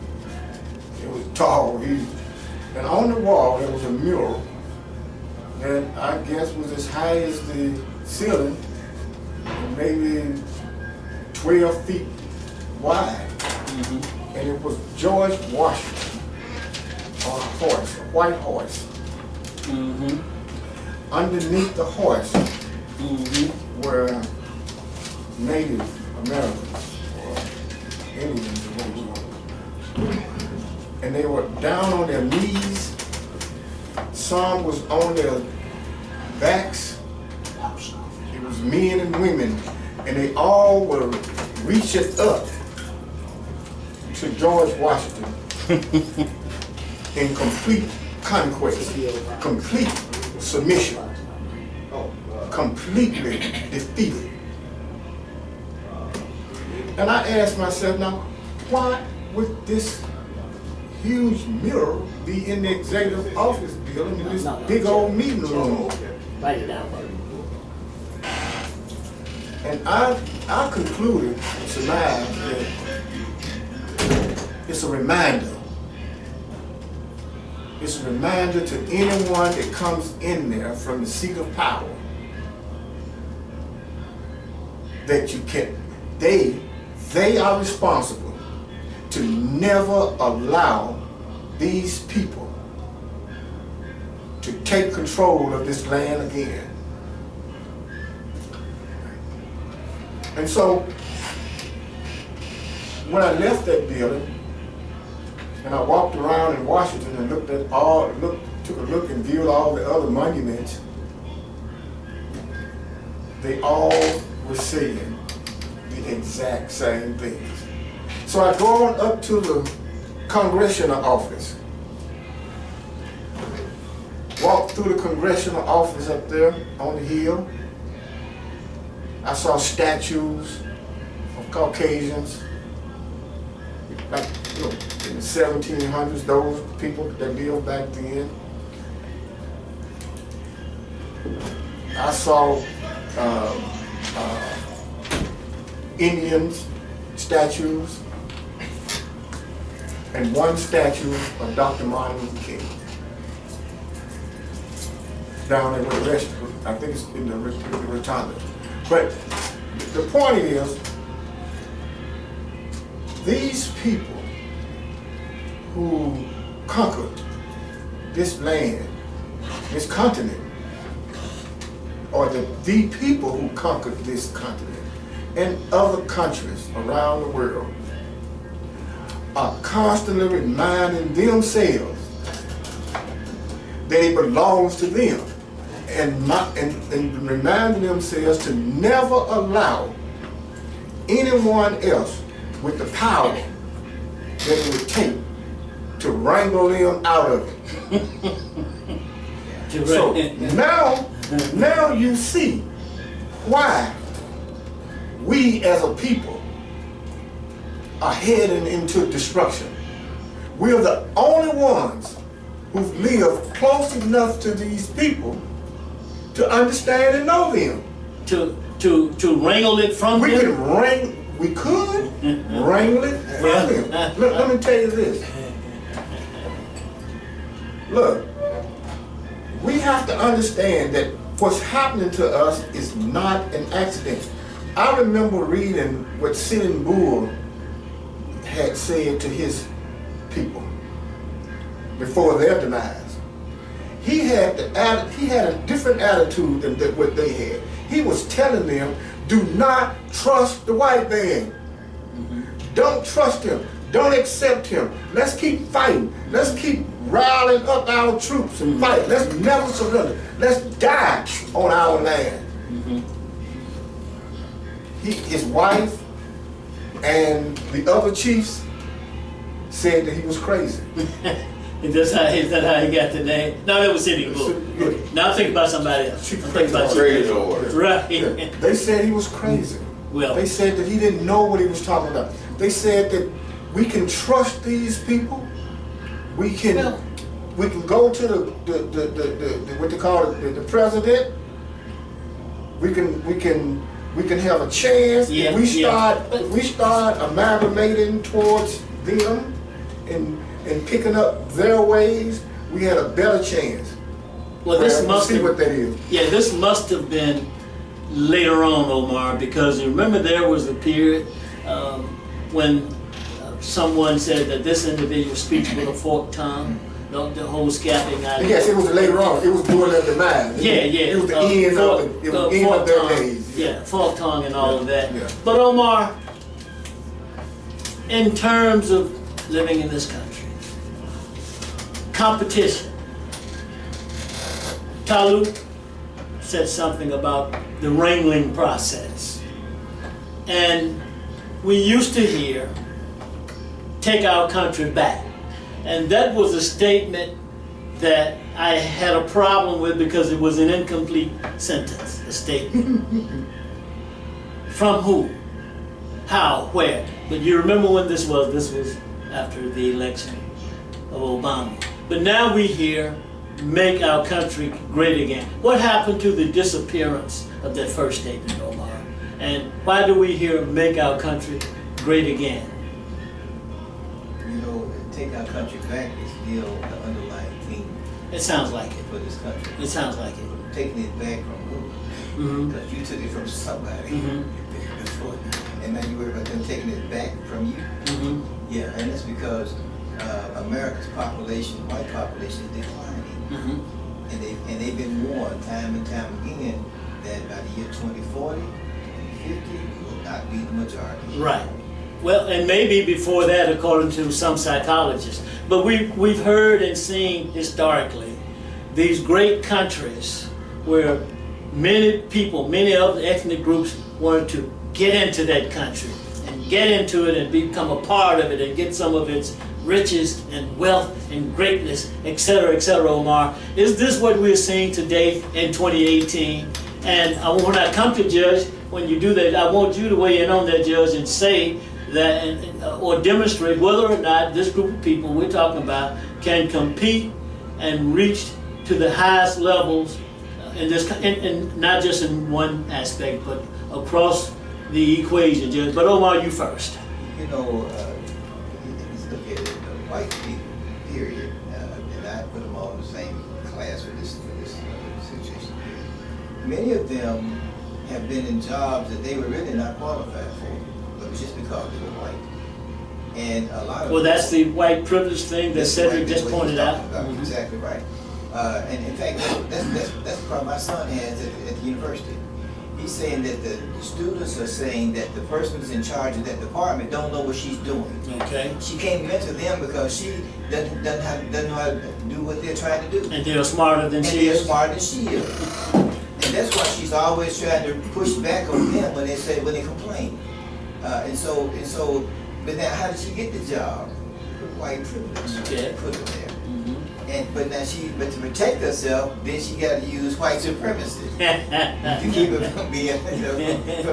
It was tall, huge. And on the wall, there was a mural that I guess was as high as the ceiling, maybe 12 feet wide. And it was George Washington on a horse, a white horse. Underneath the horse were Native Americans, or Indians, or what you want. And they were down on their knees. Some was on their backs. It was men and women, and they all were reaching up to George Washington in complete conquest, complete submission, completely defeated. And I asked myself, now, why would this huge mural be in the executive office building in this big old meeting room? Write it down, buddy. And I concluded, surmised, that it's a reminder. It's a reminder to anyone that comes in there from the seat of power that you can, they are responsible to never allow these people to take control of this land again. And so, when I left that building, and I walked around in Washington and took a look and viewed all the other monuments, they all were saying the exact same things. So I go on up to the congressional office, walked through the congressional office up there on the hill. I saw statues of Caucasians, like, you know, in the 1700s, those people that lived back then. I saw Indians statues, and one statue of Dr. Martin Luther King down in the rest. I think it's in the rotunda. But the point is, these people who conquered this land, this continent, or the people who conquered this continent and other countries around the world, are constantly reminding themselves that it belongs to them, and reminding themselves to never allow anyone else with the power that it would take to wrangle them out of it. So now you see why we as a people are heading into destruction. We're the only ones who've lived close enough to these people to understand and know them. To wrangle it from them? We could wrangle it from them. Let me tell you this. Look, we have to understand that what's happening to us is not an accident. I remember reading what Sitting Bull had said to his people before their demise. He had a different attitude than what they had. He was telling them, do not trust the white man. Don't trust him. Don't accept him. Let's keep fighting. Let's keep riling up our troops and fight. Let's never surrender. Let's die on our land. His wife and the other chiefs said that he was crazy. Is that how he got the name? No, it was Sitting Bull. Now I'm thinking about somebody else. I'm thinking about Crazy Lord. Right. Yeah. They said he was crazy. Well, They said that he didn't know what he was talking about. They said that we can trust these people. We can go to the what they call it, the president. We can have a chance. Yeah, if we start amalgamating towards them and picking up their ways, we had a better chance. well, this must see have, what that is. yeah, this must have been later on, Omar, because you remember there was a period when someone said that this individual speaks with a forked tongue, the whole scapping idea. Yes, it was later on. It was during their demise. Yeah. It was the end of their days. Yeah, forked tongue and all of that. Yeah. But Omar, in terms of living in this country, competition. Talut said something about the wrangling process. And we used to hear, take our country back. And that was a statement that I had a problem with because it was an incomplete sentence, a statement. From who? How? Where? But you remember when this was? This was after the election of Obama. But now we hear, make our country great again. What happened to the disappearance of that first statement, Omar? And why do we hear, make our country great again? You know, take our country back is still the underlying theme It sounds like it. for this country. It sounds like it. Taking it back from who? Mm-hmm. Because you took it from somebody Mm-hmm. before, and now you worry about them taking it back from you. Mm-hmm. Yeah, and it's because America's population, white population, is declining, Mm-hmm. and they've been warned time and time again that by the year 2040, 2050, we will not be the majority. Right. Well, and maybe before that, according to some psychologists. But we've heard and seen historically these great countries where many people, many other ethnic groups wanted to get into that country and get into it and become a part of it and get some of its riches and wealth and greatness, etc., Omar. Is this what we're seeing today in 2018? And when I come to Judge, when you do that, I want you to weigh in on that, Judge, and say that, or demonstrate whether or not this group of people we're talking about can compete and reach to the highest levels in this, and not just in one aspect, but across the equation, Judge. But Omar, you first. You know, let's look at it, the white people, period, and I put them all in the same class with this situation. Many of them have been in jobs that they were really not qualified for, but it was just because they were white. And a lot of Well, that's the white privilege thing that Cedric just pointed out. Mm-hmm. Exactly right. And in fact, that's the problem my son has at the university. He's saying that the students are saying that the person who's in charge of that department don't know what she's doing. Okay. She can't mentor them because she doesn't know how to do what they're trying to do. And they're smarter than And she they're is. smarter than she is. And that's why she's always trying to push back on them when they complain. But now how did she get the job? White privilege. Okay. Put her there. But to protect herself, then she got to use white supremacy to keep her from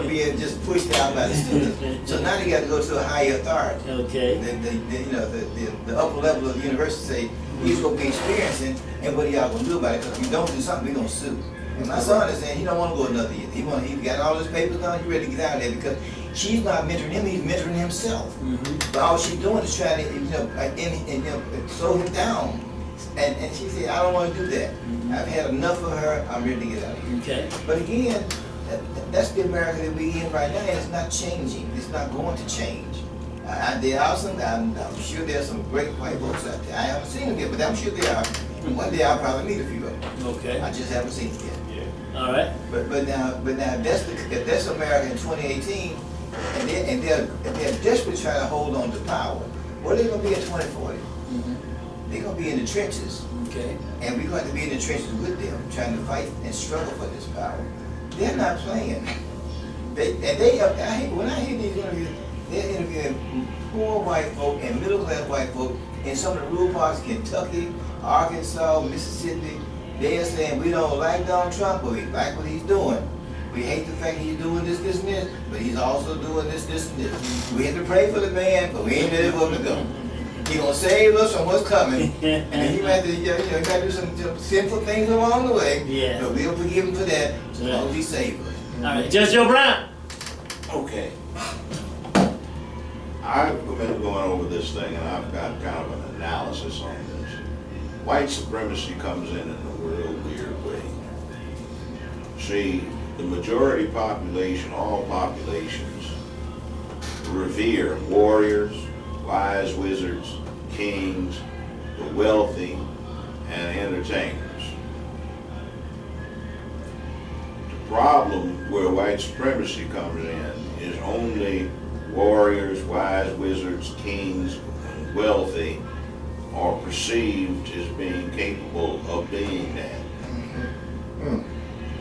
being just pushed out by the students. So now they got to go to a higher authority. Okay. The upper level of the university say, he's going to be experiencing, and what are y'all going to do about it? Because if you don't do something, we're going to sue. And my son is saying he don't want to go another year. He got all his papers done, he ready to get out of there because she's not mentoring him, he's mentoring himself. Mm-hmm. But all she's doing is trying to slow him down. And she said, I don't want to do that. I've had enough of her, I'm ready to get out of here. Okay. But again, that's the America that we're in right now, and it's not changing. It's not going to change. There are some, I'm sure there's some great white folks out there. I haven't seen them yet, but I'm sure there are. One day I'll probably meet a few of them. Okay. I just haven't seen them yet. All right. But now if that's America in 2018, and they're desperately trying to hold on to power, what are they going to be in 2040? They're going to be in the trenches. Okay. And we're going to be in the trenches with them, trying to fight and struggle for this power. They're not playing. When I hear these interviews, they're interviewing poor white folk and middle-class white folk in some of the rural parts of Kentucky, Arkansas, Mississippi. They're saying we don't like Donald Trump, but we like what he's doing. We hate the fact he's doing this, this, and this, but he's also doing this, this, and this. We have to pray for the man, but we ain't ready for him to go. He's going to save us from what's coming, and then he might have to, you got to do some sinful things along the way, Yeah. but we'll forgive him for that as long as he saves us. All right, Judge Joe Brown. Okay. I've been going over this thing and I've got kind of an analysis on this. White supremacy comes in a real weird way. See, the majority population, all populations, revere warriors, wise wizards, kings, the wealthy, and entertainers. The problem where white supremacy comes in is only warriors, wise wizards, kings, and wealthy are perceived as being capable of being that.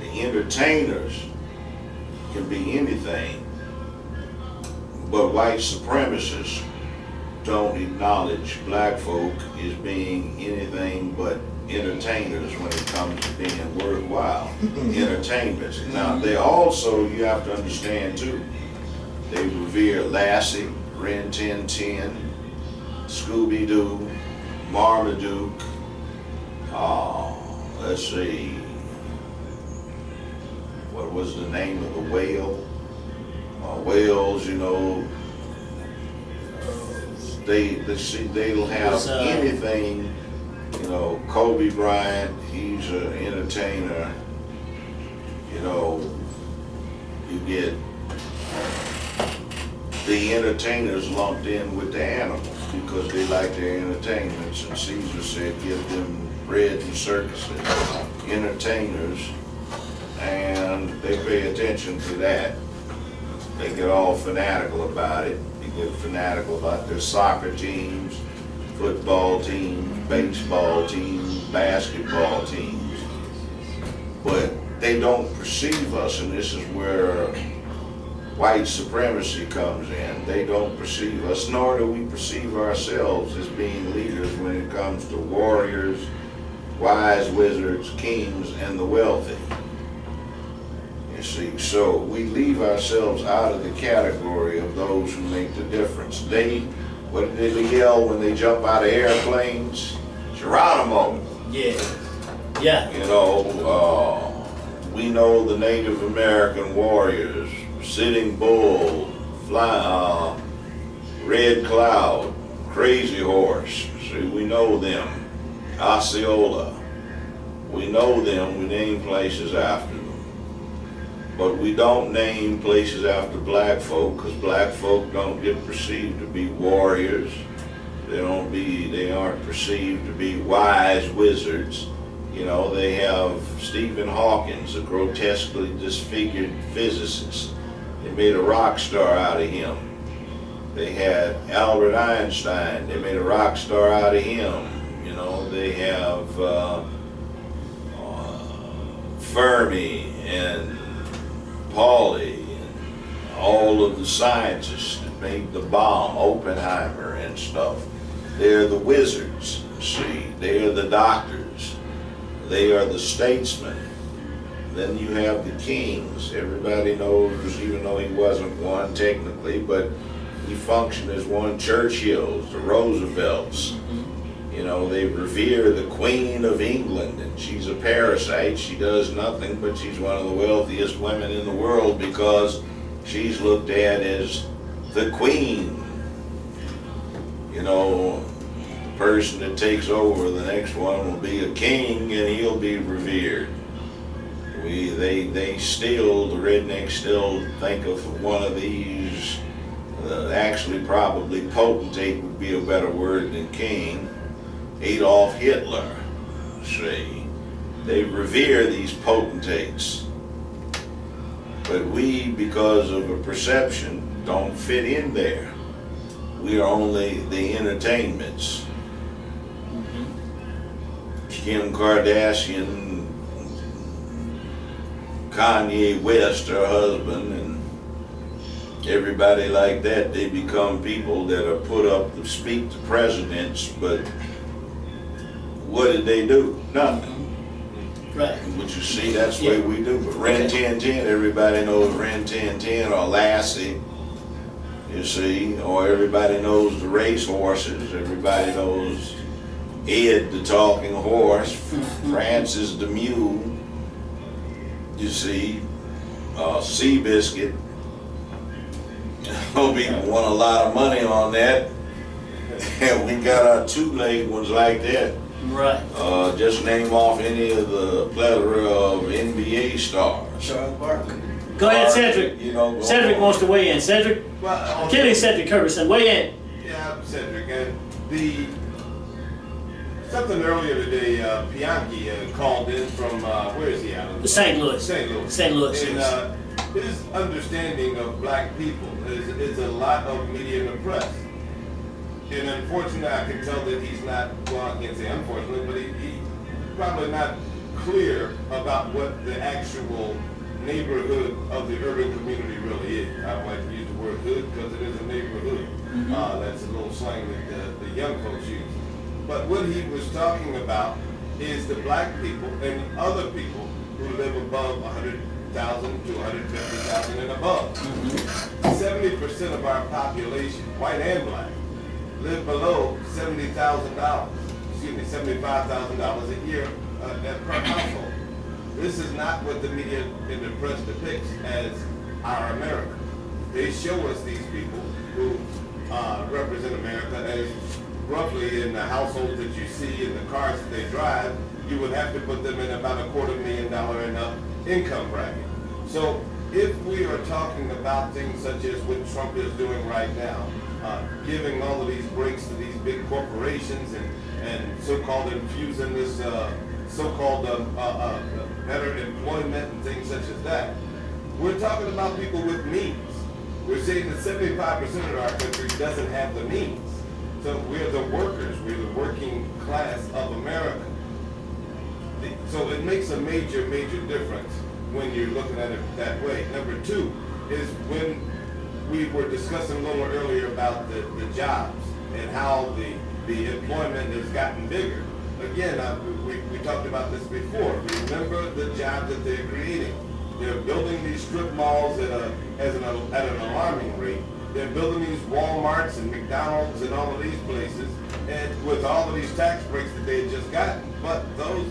The entertainers can be anything, but white supremacists don't acknowledge black folk as being anything but entertainers when it comes to being worthwhile entertainments. Now, they also, you have to understand too, they revere Lassie, Rin Tin Tin, Scooby-Doo, Marmaduke, let's see, what was the name of the whale? Whales, you know, they'll have anything, you know, Kobe Bryant, he's an entertainer, you know, you get the entertainers lumped in with the animals because they like their entertainments, and Caesar said give them bread and circuses, entertainers, and they pay attention to that. They get all fanatical about it. They get fanatical about their soccer teams, football teams, baseball teams, basketball teams, but they don't perceive us, and this is where white supremacy comes in. They don't perceive us, nor do we perceive ourselves as being leaders when it comes to warriors, wise wizards, kings, and the wealthy. You see, so we leave ourselves out of the category of those who make the difference. What did they yell when they jump out of airplanes? Geronimo. Yeah. Yeah. You know, we know the Native American warriors, Sitting Bull, Red Cloud, Crazy Horse. See, we know them. Osceola. We know them. We name places after them. But we don't name places after black folk because black folk don't get perceived to be warriors. They aren't perceived to be wise wizards. You know, they have Stephen Hawking, a grotesquely disfigured physicist. They made a rock star out of him. They had Albert Einstein. They made a rock star out of him. You know, they have Fermi and Pauli and all of the scientists that made the bomb, Oppenheimer and stuff. They're the wizards, see. They are the doctors. They are the statesmen. Then you have the kings. Everybody knows, even though he wasn't one technically, but he functioned as one. Churchills, the Roosevelts. You know, they revere the Queen of England, and she's a parasite. She does nothing, but she's one of the wealthiest women in the world because she's looked at as the queen. You know, the person that takes over, the next one will be a king, and he'll be revered. They still, the rednecks still think of one of these, actually probably potentate would be a better word than king, Adolf Hitler, see. They revere these potentates. But we, because of a perception, don't fit in there. We are only the entertainments. Kim Kardashian, Kanye West, her husband, and everybody like that, they become people that are put up to speak to presidents, but what did they do? Nothing. Right. What you see, that's the way we do. But Ren 1010, everybody knows Ren 1010 or Lassie, you see, or everybody knows the race horses. Everybody knows Ed, the talking horse, Francis, the mule, you see, Seabiscuit. People won a lot of money on that. And we got our two-legged ones like that. Right. Just name off any of the plethora of NBA stars. Charles Barkley. Go ahead, Cedric. You know, Cedric wants to weigh in. Cedric? Well, Killing Cedric Curbison, weigh in. yeah, Cedric, and something earlier today, Bianchi called in from, where is he out of? St. Louis. St. Louis. St. Louis, And yes. his understanding of black people is a lot of media in the press. And unfortunately, I can tell that he's not, well, I can't say unfortunately, but he's probably not clear about what the actual neighborhood of the urban community really is. I don't like to use the word hood because it is a neighborhood. That's a little slang that the young folks use. But what he was talking about is the black people and other people who live above 100,000 to 150,000 and above. 70% of our population, white and black, live below $70,000, excuse me, $75,000 a year per household. This is not what the media in the press depicts as our America. They show us these people who represent America as roughly in the households that you see, in the cars that they drive, you would have to put them in about $250,000 and up income bracket. So if we are talking about things such as what Trump is doing right now, giving all of these breaks to these big corporations and so-called infusing this so-called better employment and things such as that, we're talking about people with means. We're saying that 75% of our country doesn't have the means. So we're the workers, we're the working class of America. So it makes a major, major difference when you're looking at it that way. Number two is when we were discussing a little earlier about the jobs and how the employment has gotten bigger. Again, we talked about this before. Remember the jobs that they're creating. They're building these strip malls at an alarming rate. They're building these Walmarts and McDonald's and all of these places, and with all of these tax breaks that they had just gotten. But those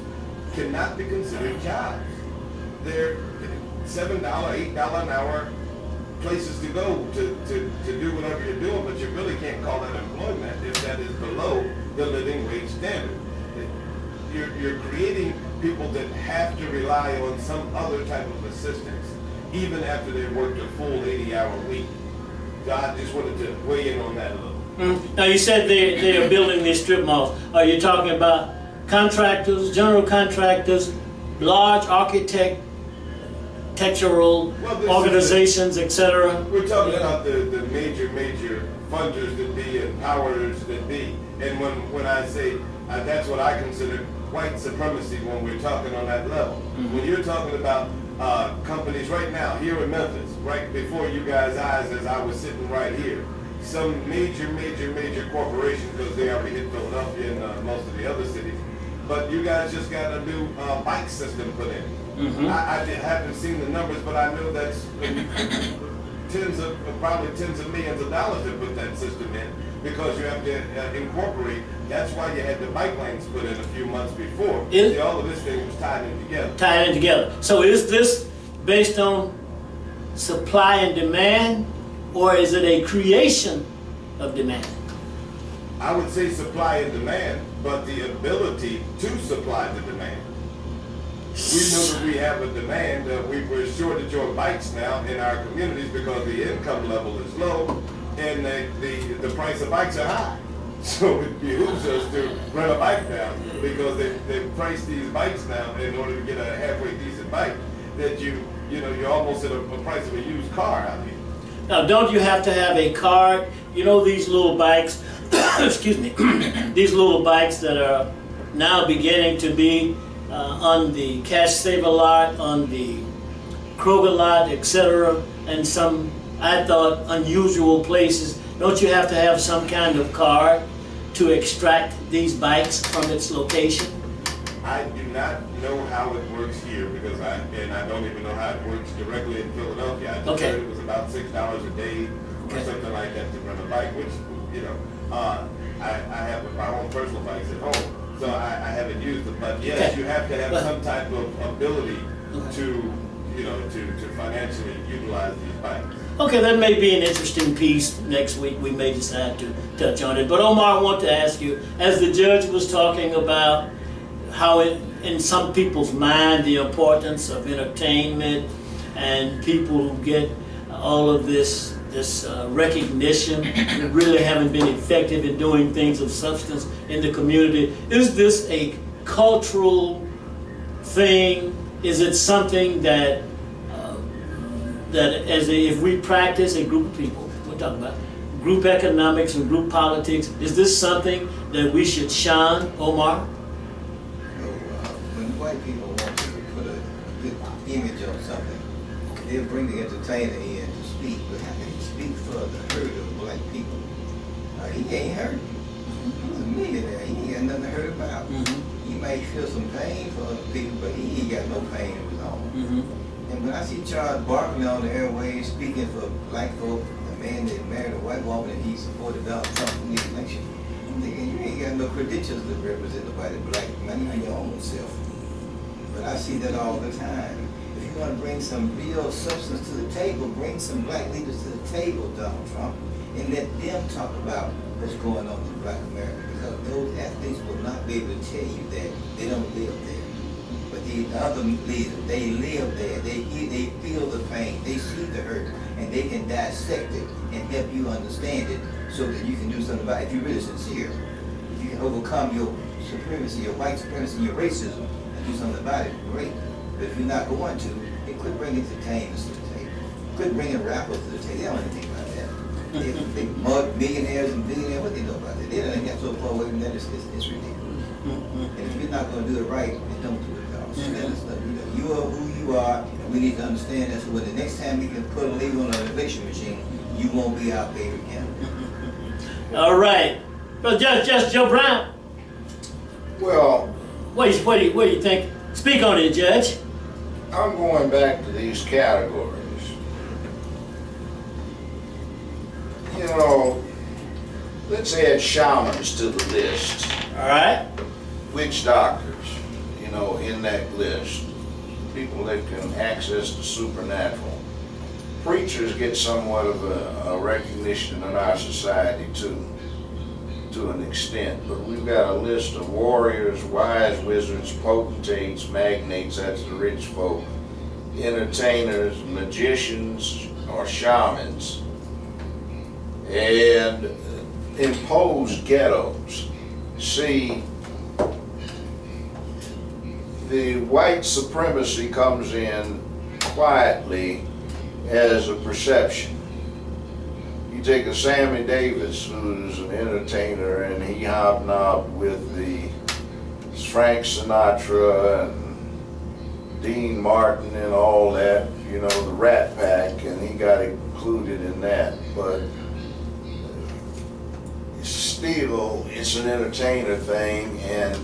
cannot be considered jobs. They're $7, $8 an hour places to go to do whatever you're doing, but you really can't call that employment if that is below the living wage standard. You're creating people that have to rely on some other type of assistance, even after they've worked a full 80-hour week. So I just wanted to weigh in on that a little. Now you said they are building these strip malls. Are you talking about contractors, general contractors, large architectural organizations, etc.? We're talking about the major funders that be and powers that be. And when I say that's what I consider white supremacy when we're talking on that level. When you're talking about companies right now here in Memphis, right before you guys' eyes as I was sitting right here, some major corporations, because they already hit Philadelphia and most of the other cities, but you guys just got a new bike system put in. I haven't seen the numbers, but I know that's probably tens of millions of dollars to put that system in, because you have to incorporate. That's why you had the bike lanes put in a few months before. All of this thing was tied in together. So is this based on supply and demand, or is it a creation of demand? I would say supply and demand, but the ability to supply the demand. We know that we have a demand. We're shortage on bikes now in our communities because the income level is low and the price of bikes are high. So it behooves us to run a bike down, because they price these bikes now in order to get a halfway decent bike that you're almost at a price of a used car out here. Now, don't you have to have a card? You know these little bikes, excuse me, these little bikes that are now beginning to be on the Cash Saver lot, on the Kroger lot, etc., and some, I thought, unusual places. Don't you have to have some kind of card to extract these bikes from its location? I do not know how it works here because I don't even know how it works directly in Philadelphia. I just Okay. heard it was about $6 a day or Okay. something like that to rent a bike, which, you know, I have my own personal bikes at home, so I haven't used it. But yes, Okay. you have to have some type of ability Okay. to, you know, to financially utilize these bikes. Okay, that may be an interesting piece. Next week we may decide to touch on it. But Omar, I want to ask you, as the judge was talking about how in some people's mind the importance of entertainment and people who get all of this recognition and really haven't been effective in doing things of substance in the community, is this a cultural thing? Is it something that if we practice a group of people, we're talking about group economics and group politics, is this something that we should shun, Omar? When white people want to put a good image on something, they'll bring the entertainer in to speak, but how can he speak for the hurt of black people? He ain't hurt. He's a millionaire. He ain't got nothing to hurt about. He might feel some pain for other people, but he ain't got no pain of his own. And when I see Charles Barkley on the airways speaking for black folk, a man that married a white woman and he supported Donald Trump in the election, I'm thinking, you ain't got no credentials to represent nobody black, not even your own self. But I see that all the time. If you want to bring some real substance to the table, bring some black leaders to the table, Donald Trump, and let them talk about what's going on in black America. Because those athletes will not be able to tell you that they don't live there. But the other leaders, they live there. They feel the pain. They see the hurt, and they can dissect it and help you understand it, so that you can do something about it. If you're really sincere, if you can overcome your supremacy, your white supremacy, your racism, and do something about it, great. But if you're not going to, then quit bringing entertainers to the table. Quit bringing rappers to the table. They don't know anything about that. They mug millionaires and billionaires. What they know about that? They don't get so far away from that. It's ridiculous. And if you're not going to do it right, then don't do it. You are who you are, and we need to understand that. So when the next time we can put a label on an election machine, you won't be our favorite candidate. All right. Well, Judge Joe Brown, Well, what do you think? Speak on it, Judge. I'm going back to these categories. You know, let's add shamans to the list. All right. Witch doctors, you know, in that list. People that can access the supernatural. Preachers get somewhat of a recognition in our society too, to an extent. But we've got a list of warriors, wise wizards, potentates, magnates, that's the rich folk, entertainers, magicians, or shamans, and imposed ghettos. See, the white supremacy comes in quietly as a perception. You take a Sammy Davis, who's an entertainer, and he hobnobbed with the Frank Sinatra and Dean Martin and all that, you know, the Rat Pack, and he got included in that. But still, it's an entertainer thing, and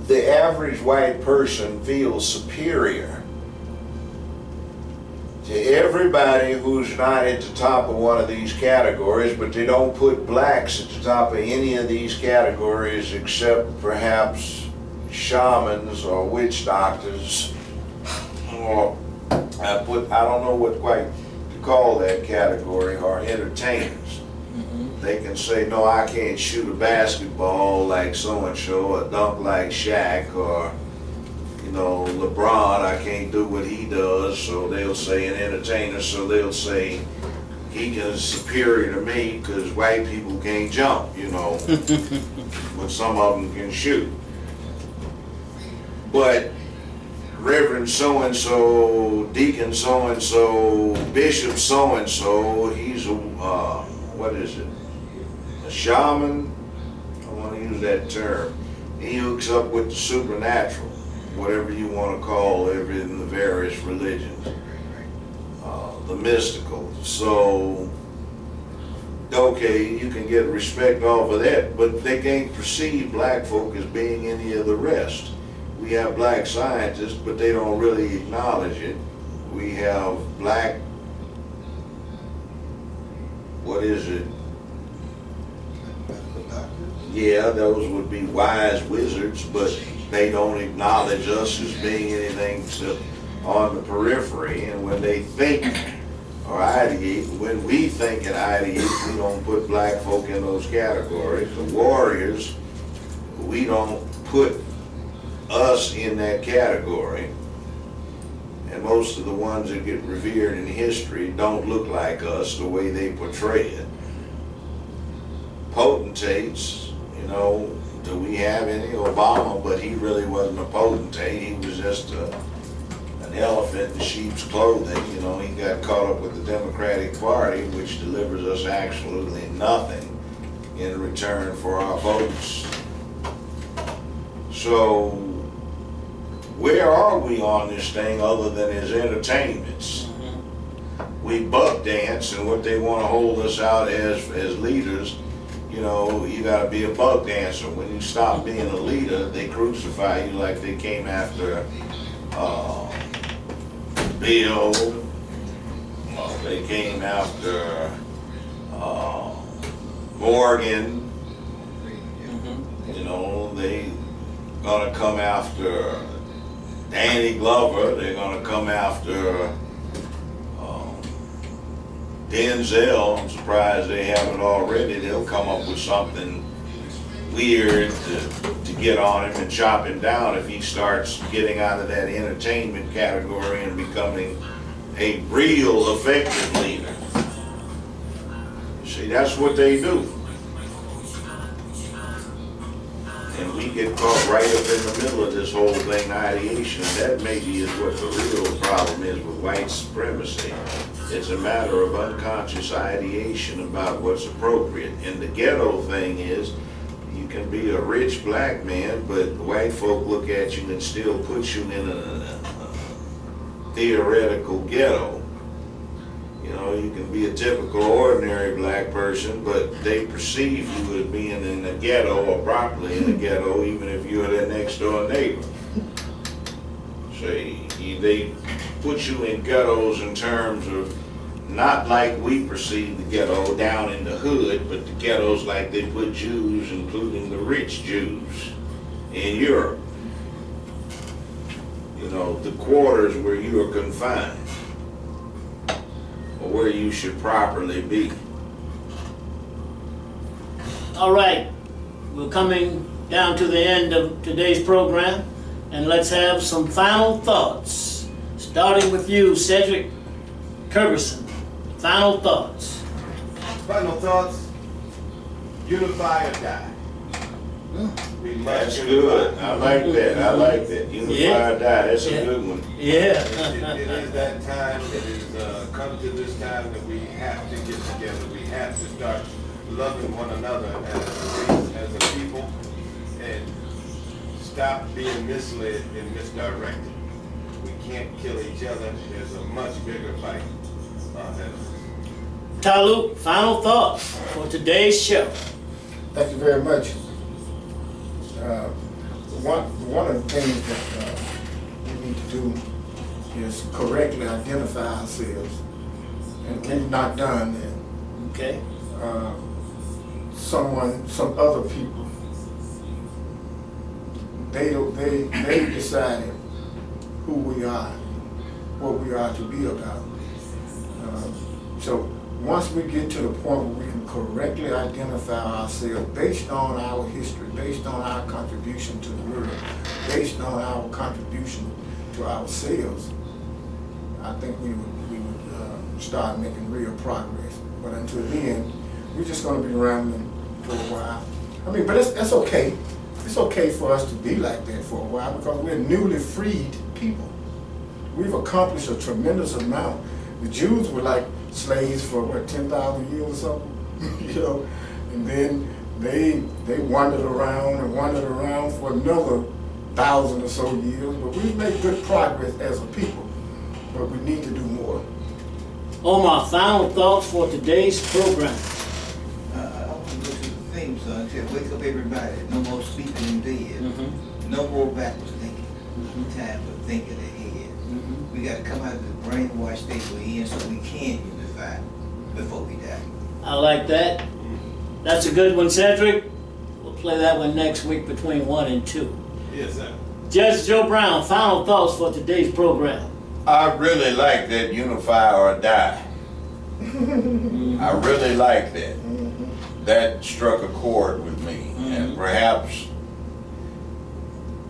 the average white person feels superior to everybody who's not at the top of one of these categories, but they don't put blacks at the top of any of these categories except perhaps shamans or witch doctors, or I don't know what quite to call that category, or entertainers. They can say, no, I can't shoot a basketball like so-and-so, or dunk like Shaq, or, you know, LeBron, I can't do what he does, so they'll say an entertainer, so they'll say he is superior to me because white people can't jump, you know, but some of them can shoot. But Reverend so-and-so, Deacon so-and-so, Bishop so-and-so, he's a, what is it? A shaman, I want to use that term. He hooks up with the supernatural, whatever you want to call every in the various religions, the mystical. So okay, you can get respect off of that, but they can't perceive black folk as being any of the rest. We have black scientists, but they don't really acknowledge it. We have black, what is it? Yeah, those would be wise wizards, but they don't acknowledge us as being anything except on the periphery. And when they think or ideate, when we think and ideate, we don't put black folk in those categories. The warriors, we don't put us in that category. And most of the ones that get revered in history don't look like us the way they portray it. Potentates, you know, do we have any? Obama, but he really wasn't a potentate. He was just an elephant in sheep's clothing. You know, he got caught up with the Democratic Party, which delivers us absolutely nothing in return for our votes. So, where are we on this thing other than as entertainments? We buck dance, and what they want to hold us out as leaders, you know, you got to be a buck dancer. When you stop being a leader, they crucify you like they came after Bill. They came after Morgan. You know, they gonna come after Danny Glover. They're gonna come after Denzel. I'm surprised they haven't already. They'll come up with something weird to get on him and chop him down if he starts getting out of that entertainment category and becoming a real effective leader. See, that's what they do. And we get caught right up in the middle of this whole thing, ideation. That maybe is what the real problem is with white supremacy. It's a matter of unconscious ideation about what's appropriate. And the ghetto thing is, you can be a rich black man, but white folk look at you and still put you in a theoretical ghetto. You know, you can be a typical ordinary black person, but they perceive you as being in a ghetto or properly in a ghetto, even if you're their next door neighbor. See, they put you in ghettos in terms of not like we perceive the ghetto down in the hood, but the ghettos like they put Jews, including the rich Jews in Europe. You know, the quarters where you are confined, or where you should properly be. All right, we're coming down to the end of today's program, and let's have some final thoughts. Starting with you, Cedric Curbison. Final thoughts. Final thoughts, unify or die. We must That's unify. good. I like that. I like that. Unify or die. That's a good one. Yeah. It is that time. It is come to this time that we have to get together. We have to start loving one another as a race, as a people, and stop being misled and misdirected. We can't kill each other. There's a much bigger fight ahead of us. Talut, final thoughts for today's show. Thank you very much. One of the things that we need to do is correctly identify ourselves, and we've not done that. Okay. Some other people, they decided who we are, what we are to be about. So once we get to the point where we can correctly identify ourselves based on our history, based on our contribution to the world, based on our contribution to ourselves, I think we would start making real progress. But until then, we're just going to be rambling for a while. I mean, but that's okay. It's okay for us to be like that for a while because we're newly freed people. We've accomplished a tremendous amount. The Jews were like slaves for what, 10,000 years or something, you know, and then they wandered around for another 1,000 or so years. But we've made good progress as a people, but we need to do more. Omar, final thoughts for today's program. son, to wake up everybody. No more sleeping in bed. No more backwards thinking. Time for thinking ahead. We got to come out of the brainwashed state we're in so we can unify before we die. I like that. That's a good one, Cedric. We'll play that one next week between 1 and 2. Yes, sir. Judge Joe Brown, final thoughts for today's program. I really like that unify or die. I really like that. That struck a chord with me. And perhaps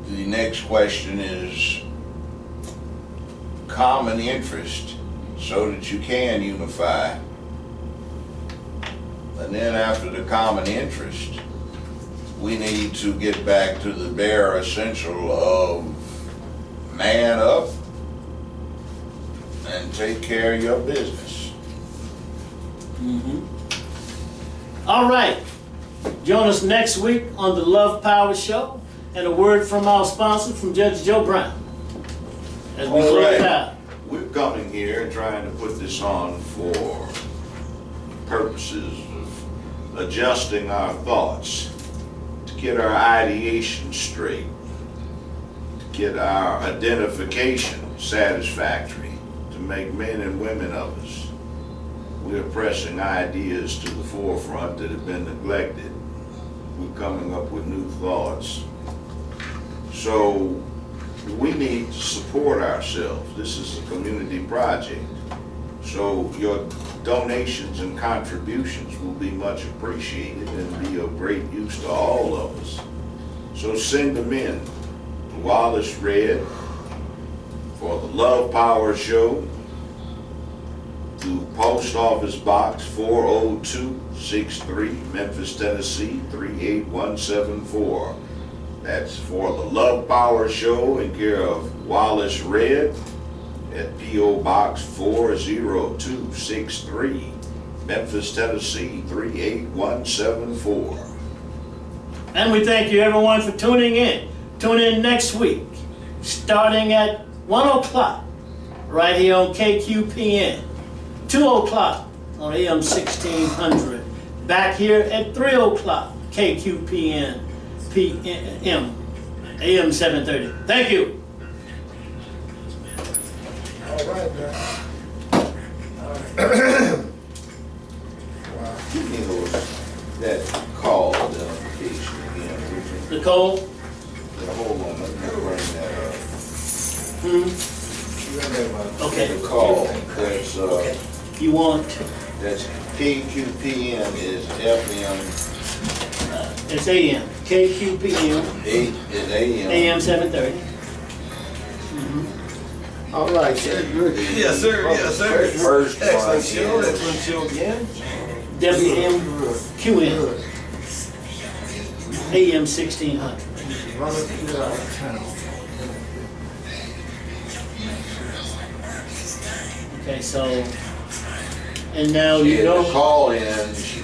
the next question is common interest so that you can unify. And then after the common interest, we need to get back to the bare essential of man up and take care of your business. All right. Join us next week on the Love Power Show. And a word from our sponsor, from Judge Joe Brown. As we close out. We're coming here and trying to put this on for purposes of adjusting our thoughts, to get our ideation straight, to get our identification satisfactory, to make men and women of us. We're pressing ideas to the forefront that have been neglected. We're coming up with new thoughts. So we need to support ourselves. This is a community project. So your donations and contributions will be much appreciated and be of great use to all of us. So send them in to Wallace Red for the Love Power Show, to Post Office Box 40263, Memphis, Tennessee 38174. That's for the Love Power Show in care of Wallace Red at P.O. Box 40263, Memphis, Tennessee 38174. And we thank you everyone for tuning in. Tune in next week, starting at 1 o'clock, right here on KQPN. 2 o'clock on AM 1600. Back here at 3 o'clock, KQPN. PM, AM 730. Thank you. All right, man. Wow. Give me that call identification again, Richard. Nicole? Yeah, hold on, let me bring that up. Okay. The call, that's, You want? that's PQPN is FM, It's AM. KQPM. 8 is AM. AM 730. All right, Cedric. Yes, sir. Yes, sir. First one Excellent show. is Excellent show again. WMQM. AM 1600. Running through our town. Okay, so, and now you yeah, know. the call-in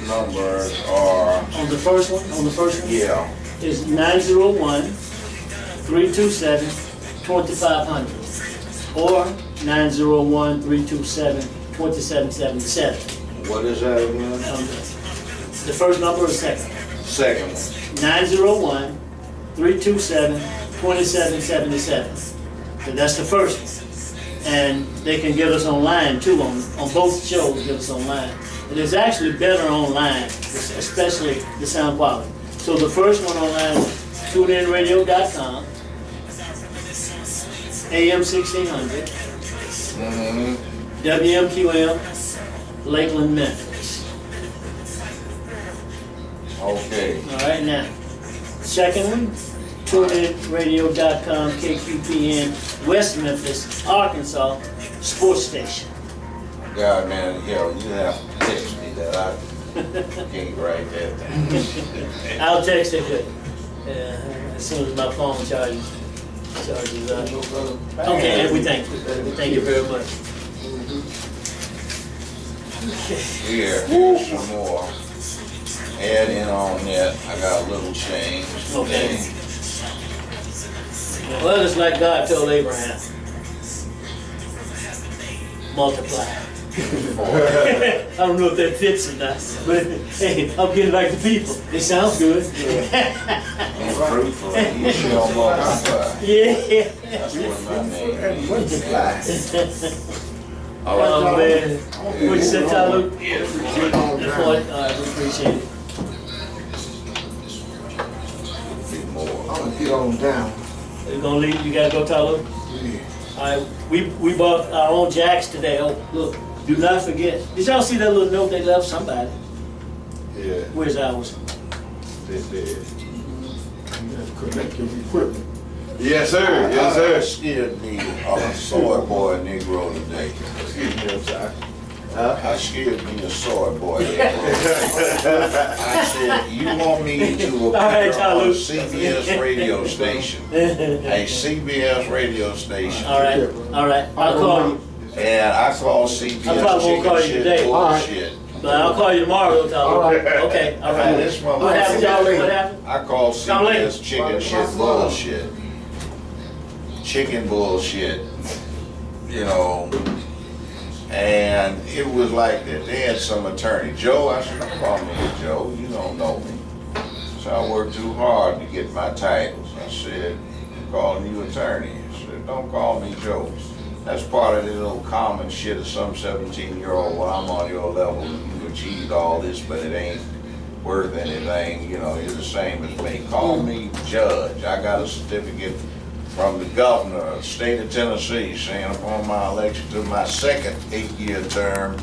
numbers are, On the first one? yeah, Is 901-327-2500 or 901-327-2777. what is that again? The first number or second? Second one. 901-327-2777. So that's the first one. And they can get us online too, on both shows, get us online. It is actually better online, especially the sound quality. So the first one online is tuneinradio.com, AM 1600, WMQM, Lakeland, Memphis. Okay. All right, now, second one, tuneinradio.com, KQPN, West Memphis, Arkansas, sports station. God, man, hell, you have to text me that. I can't write that down. I'll text it as soon as my phone charges up. Okay, and we thank you. We thank you very much. Here's some more. Add in on that. I got a little change. Okay. Well, it's like God told Abraham. Multiply. I don't know if that fits or not, but hey, I'm getting back to people. It sounds good. He's fruitful, he shall multiply. Yeah. That's what my name And means. multiply. Oh man, what you said, Talut? Get on That's down. what, we appreciate it. Bit more. I'm gonna get on down. You gonna leave? You gotta go, Talut? Yeah. All right, we bought our own jacks today. Oh, look, do not forget. Did y'all see that little note they left somebody? Yeah, Where's ours? they did. You have to collect your equipment. Yes, sir. I scared me a soy boy Negro today. Excuse me, I'm sorry. I scared me a soy boy Negro. I said, you want me to All right, appear on a Talut. CBS radio station, a CBS radio station, All right, I'll call you. and I call I CBS probably won't chicken call you shit today. bullshit. But I'll call you tomorrow, Talut. All right. Okay, all And right. this What motherfucker, happened, y'all? What happened? I call Come later. CBS chicken shit bullshit. Chicken bullshit, you know. And it was like that. They had some attorney. Joe, I said, don't call me Joe. You don't know me. So I worked too hard to get my titles. I said, I'm calling you attorney. I said, don't call me Joe. That's part of the little common shit of some 17-year-old. Well, I'm on your level. You achieved all this, but it ain't worth anything. You know, you're the same as me. Call me judge. I got a certificate from the governor of the state of Tennessee saying upon my election to my second 8-year term,